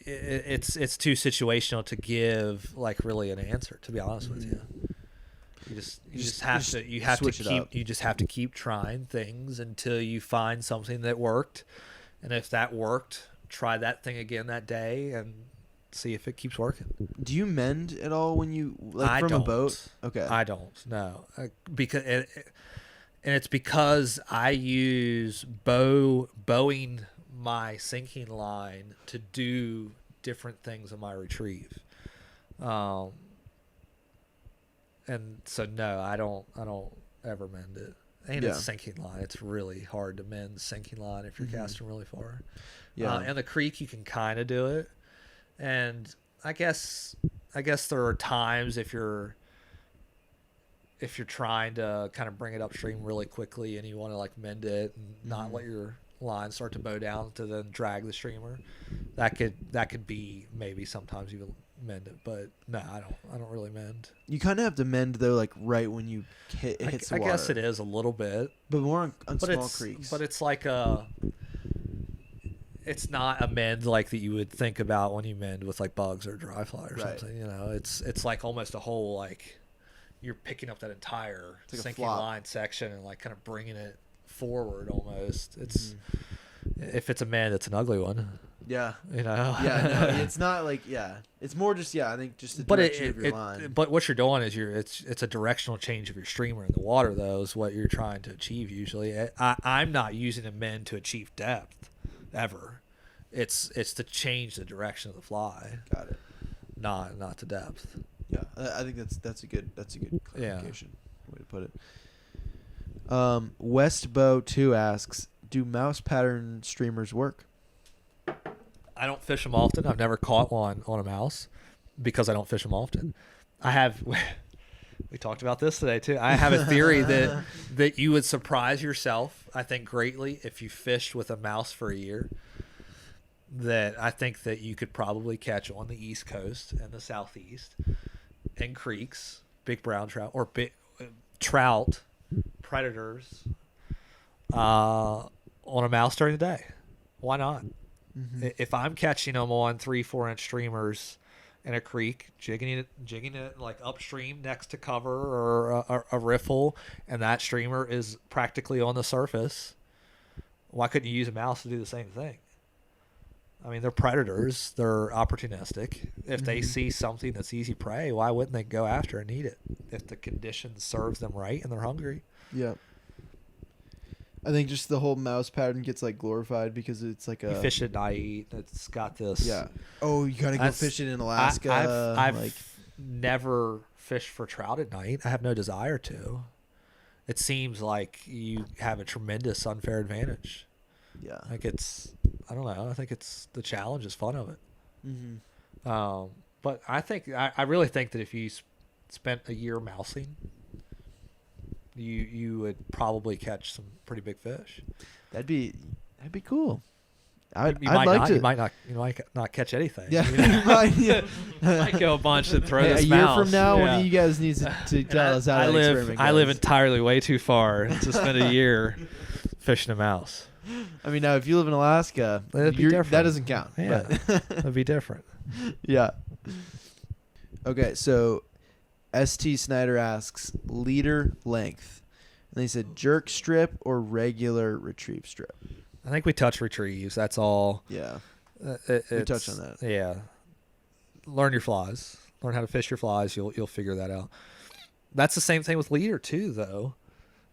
it's too situational to give like really an answer, to be honest with you. You just have to keep trying things until you find something that worked, and if that worked, try that thing again that day and see if it keeps working. Do you mend at all when you I from don't. a boat? Okay. I don't. No, because and it's because I use bowing my sinking line to do different things in my retrieve. And so no, I don't ever mend it. And Yeah. it's sinking line. It's really hard to mend sinking line if you're Mhm. casting really far. Yeah. And the creek you can kind of do it. And I guess there are times if you're trying to kind of bring it upstream really quickly and you want to like mend it and not Mhm. let your line start to bow down to then drag the streamer, that could be maybe sometimes you mend it, but no, I don't really mend. You kind of have to mend though, like right when you it hits the I water. guess it is a little bit, but more on but small creeks. but it's like it's not a mend like that you would think about when you mend with like bugs or dry fly or Right. something. You know, it's like almost a whole like you're picking up that entire It's like a sinking flop. line section and like kind of bringing it forward almost. It's Mhm. if it's a mend, it's an ugly one. Yeah. You know. Yeah. No, it's not like It's more just I think just the But direction of your line. but what you're doing is it's a directional change of your streamer in the water, though, is what you're trying to achieve usually. I'm not using a mend to achieve depth ever. It's to change the direction of the fly, Got it. not the depth. Yeah, I think that's a good Yeah. clarification way to put it. Westbow2 asks, do mouse pattern streamers work? I don't fish them often. I've never caught one on a mouse because I don't fish them often. I have. We talked about this today too. I have a theory that you would surprise yourself, I think, greatly if you fished with a mouse for a year. That I think that you could probably catch on the East Coast and the Southeast in creeks, big brown trout or big trout, predators, on a mouse during the day. Why not? Mm-hmm. If I'm catching them on 3-4 inch streamers in a creek, jigging it like upstream next to cover or a riffle, and that streamer is practically on the surface, why couldn't you use a mouse to do the same thing? I mean, they're predators. They're opportunistic. If they see something that's easy prey, why wouldn't they go after and eat it? If the condition serves them right and they're hungry. Yeah. I think just the whole mouse pattern gets like glorified because it's like You a fish at night. It's got this. yeah. Oh, you gotta go That's- fish it in Alaska. I've like never fished for trout at night. I have no desire to. It seems like you have a tremendous unfair advantage. yeah. Like I don't know. I think it's the challenge is fun of it. Mm-hmm. But I really think that if you spent a year mousing, you would probably catch some pretty big fish. That'd be cool. I'd You might like not. to. You might not catch anything. Yeah. You know? You might, yeah. might go a bunch and throw Hey, this a year mouse. from now, Yeah. when you guys need to tell us how I that live experiment I live goes. entirely way too far to spend a year fishing a mouse. I mean, now if you live in Alaska, That'd be that different. doesn't count. Yeah, but- that'd be different. yeah. Okay, so ST Snyder asks leader length, and they said jerk strip or regular retrieve strip. I think we touch retrieves. That's all. Yeah. We touched on that. Yeah. Learn your flies. Learn how to fish your flies. You'll figure that out. That's the same thing with leader too, though.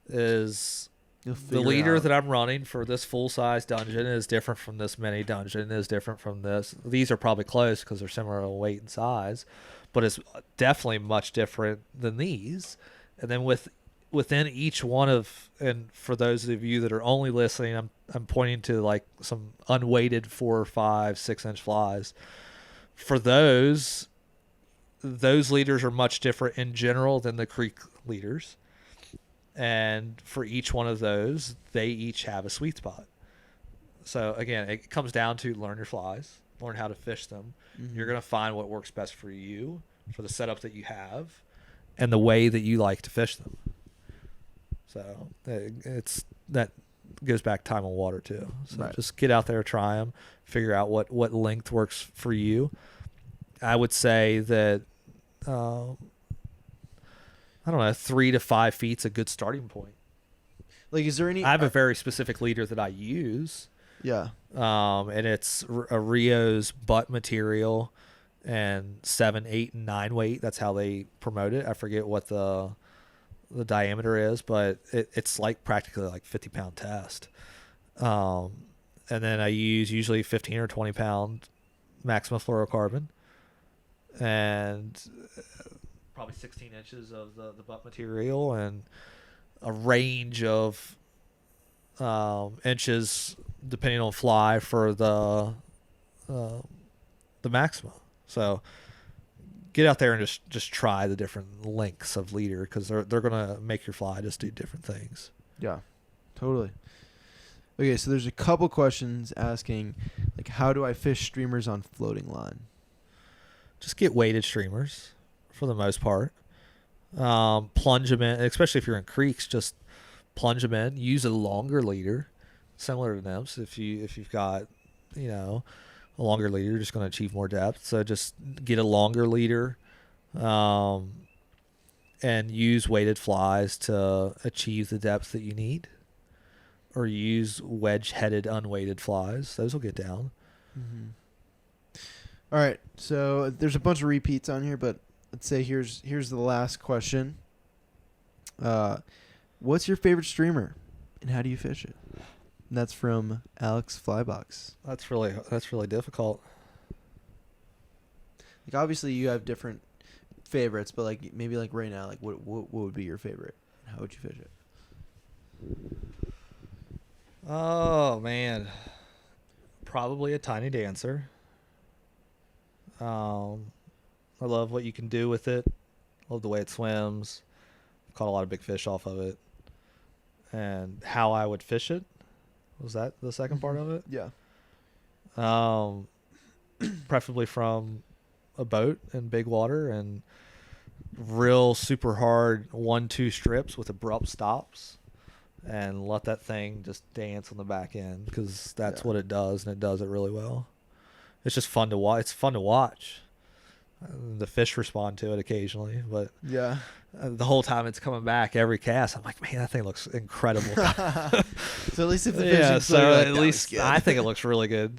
Is You'll the figure leader out. that I'm running for this full size dungeon is different from this mini dungeon, is different from this. These are probably close because they're similar in weight and size, but it's definitely much different than these. And then within each one of, and for those of you that are only listening, I'm pointing to like some unweighted 4, 5, 6 inch flies. For those leaders are much different in general than the creek leaders. And for each one of those, they each have a sweet spot. So again, it comes down to learn your flies, learn how to fish them. Mhm. You're going to find what works best for you, for the setup that you have, and the way that you like to fish them. So that goes back time on water too. So Right. just get out there, try them, figure out what length works for you. I would say that I don't know, 3 to 5 feet's a good starting point. Like, is there any? I have a very specific leader that I use, yeah. and it's a Rio's butt material and 7, 8, and 9 weight. That's how they promote it. I forget what the diameter is, but it's like practically like 50-pound test. And then I use usually 15 or 20-pound Maxima fluorocarbon, and probably 16 inches of the butt material and a range of inches depending on fly for the Maxima. So get out there and just try the different lengths of leader, because they're gonna make your fly just do different things. Yeah. Totally. Okay, so there's a couple questions asking, like, how do I fish streamers on floating line? Just get weighted streamers for the most part. Plunge them in, especially if you're in creeks. Just plunge them in. Use a longer leader, similar to them. So if you've got, a longer leader, you're just going to achieve more depth. So just get a longer leader, and use weighted flies to achieve the depth that you need. Or use wedge-headed unweighted flies. Those will get down. Mm-hmm. All right, so there's a bunch of repeats on here, but let's say here's the last question. What's your favorite streamer, and how do you fish it? And that's from Alex Flybox. That's really difficult. Like obviously you have different favorites, but like maybe like right now, like what would be your favorite? How would you fish it? Oh man, probably a tiny dancer. I love what you can do with it. Love the way it swims. Caught a lot of big fish off of it. And how I would fish it. Was that the second part of it? Yeah. Preferably from a boat in big water and real super hard 1-2 strips with abrupt stops, and let that thing just dance on the back end, because that's what it does, and it does it really well. It's just fun to watch. It's fun to watch. The fish respond to it occasionally, but Yeah. the whole time it's coming back every cast, I'm like, man, that thing looks incredible. So at least if the fishing's Yeah, so like, at least I think it looks really good.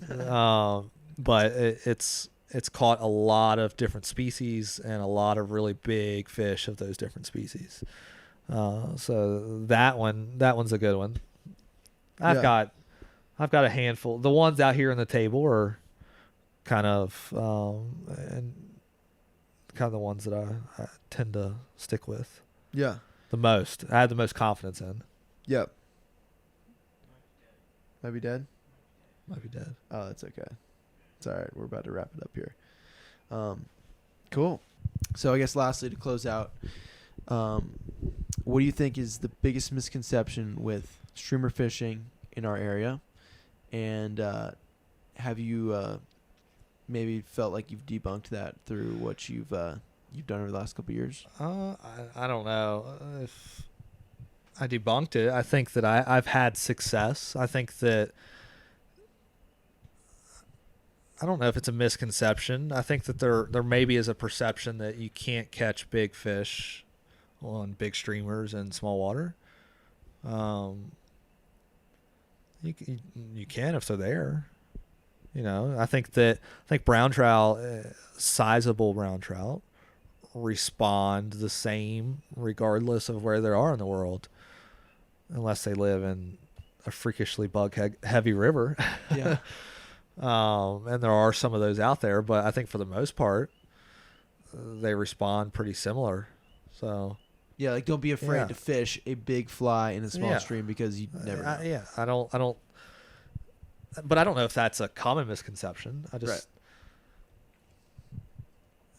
But it's caught a lot of different species and a lot of really big fish of those different species. So that one's a good one. I've got a handful. The ones out here on the table are kind of the ones that I tend to stick with Yeah. the most. I have the most confidence in. Yep. Might be dead. Might be dead. Oh, that's okay. It's all right. We're about to wrap it up here. Cool. So I guess lastly, to close out, what do you think is the biggest misconception with streamer fishing in our area? And have you maybe felt like you've debunked that through what you've done over the last couple of years? I don't know if I debunked it. I think that I've had success. I think that I don't know if it's a misconception. I think that there maybe is a perception that you can't catch big fish on big streamers in small water. You can if they're there. You know, I think brown trout, sizable brown trout, respond the same regardless of where they are in the world, unless they live in a freakishly heavy river. Yeah. And there are some of those out there, but I think for the most part, they respond pretty similar. So Yeah, like don't be afraid to fish a big fly in a small stream, because you never know. I don't. But I don't know if that's a common misconception. I just,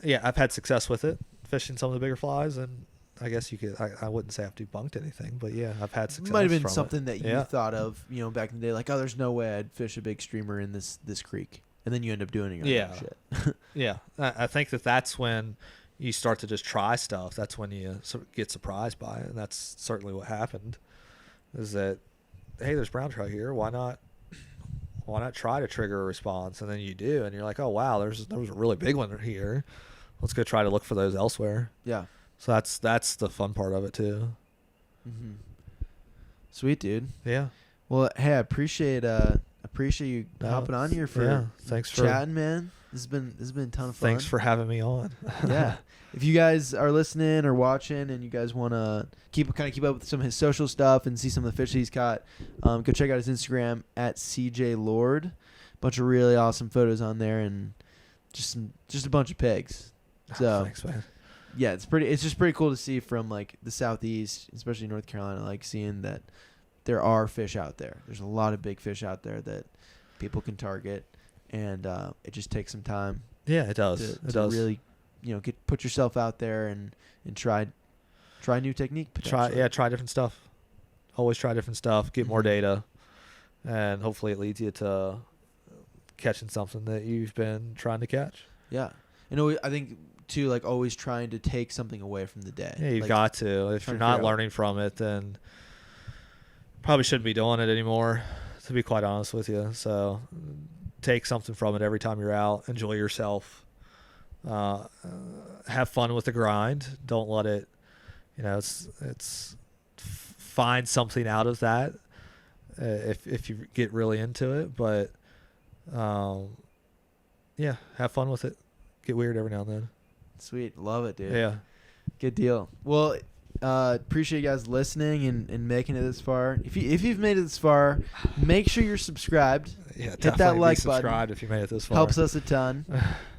I've had success with it, fishing some of the bigger flies, and I guess you could. I wouldn't say I've debunked anything, but yeah, I've had success. It might have been from something it. that you thought of, back in the day, like, oh, there's no way I'd fish a big streamer in this creek, and then you end up doing it. Shit. Yeah, I think that's when you start to just try stuff. That's when you get surprised by it, and that's certainly what happened. Is that, hey, there's brown trout here. Why not try to trigger a response? And then you do, and you're like, oh wow, there was a really big one here. Let's go try to look for those elsewhere. Yeah. So that's the fun part of it too. Mm-hmm. Sweet, dude. Yeah. Well, hey, I appreciate you hopping on here for thanks for chatting, man. This has been a ton of fun. Thanks for having me on. Yeah. If you guys are listening or watching and you guys want to keep up with some of his social stuff and see some of the fish he's caught, go check out his Instagram at CJ Lord. Bunch of really awesome photos on there, and just a bunch of pigs. So thanks, man. Yeah, it's just pretty cool to see from like the southeast, especially North Carolina, like seeing that there are fish out there. There's a lot of big fish out there that people can target, and it just takes some time. Yeah, it does. It does really, put yourself out there and try new technique. Try different stuff. Always try different stuff. Get more data, and hopefully it leads you to catching something that you've been trying to catch. Yeah, I think too, like always trying to take something away from the day. Yeah, you've like, got to. If you're not learning from it, then probably shouldn't be doing it anymore, to be quite honest with you. So take something from it every time you're out. Enjoy yourself. Have fun with the grind. Don't let it, it's find something out of that if you get really into it. But have fun with it. Get weird every now and then. Sweet. Love it, dude. Yeah. Good deal. Well, Appreciate you guys listening and making it this far. If you've made it this far, make sure you're subscribed. Yeah, Hit definitely that like be button. subscribed if you made it this far. Helps us a ton.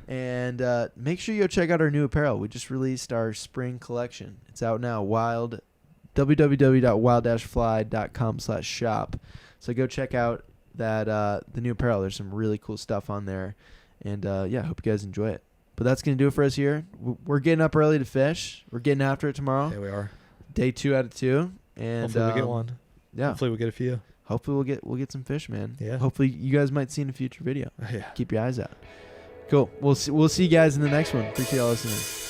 And make sure you go check out our new apparel. We just released our spring collection. It's out now. www.wild-fly.com/shop. So go check out that the new apparel. There's some really cool stuff on there. And yeah, hope you guys enjoy it. But that's going to do it for us here. We're getting up early to fish. We're getting after it tomorrow. Yeah, we are. Day 2 out of 2. And Hopefully we get one. Yeah. Hopefully we get a few. Hopefully we'll get some fish, man. Yeah. Hopefully you guys might see in a future video. Yeah. Keep your eyes out. Cool. We'll see you guys in the next one. Appreciate y'all listening.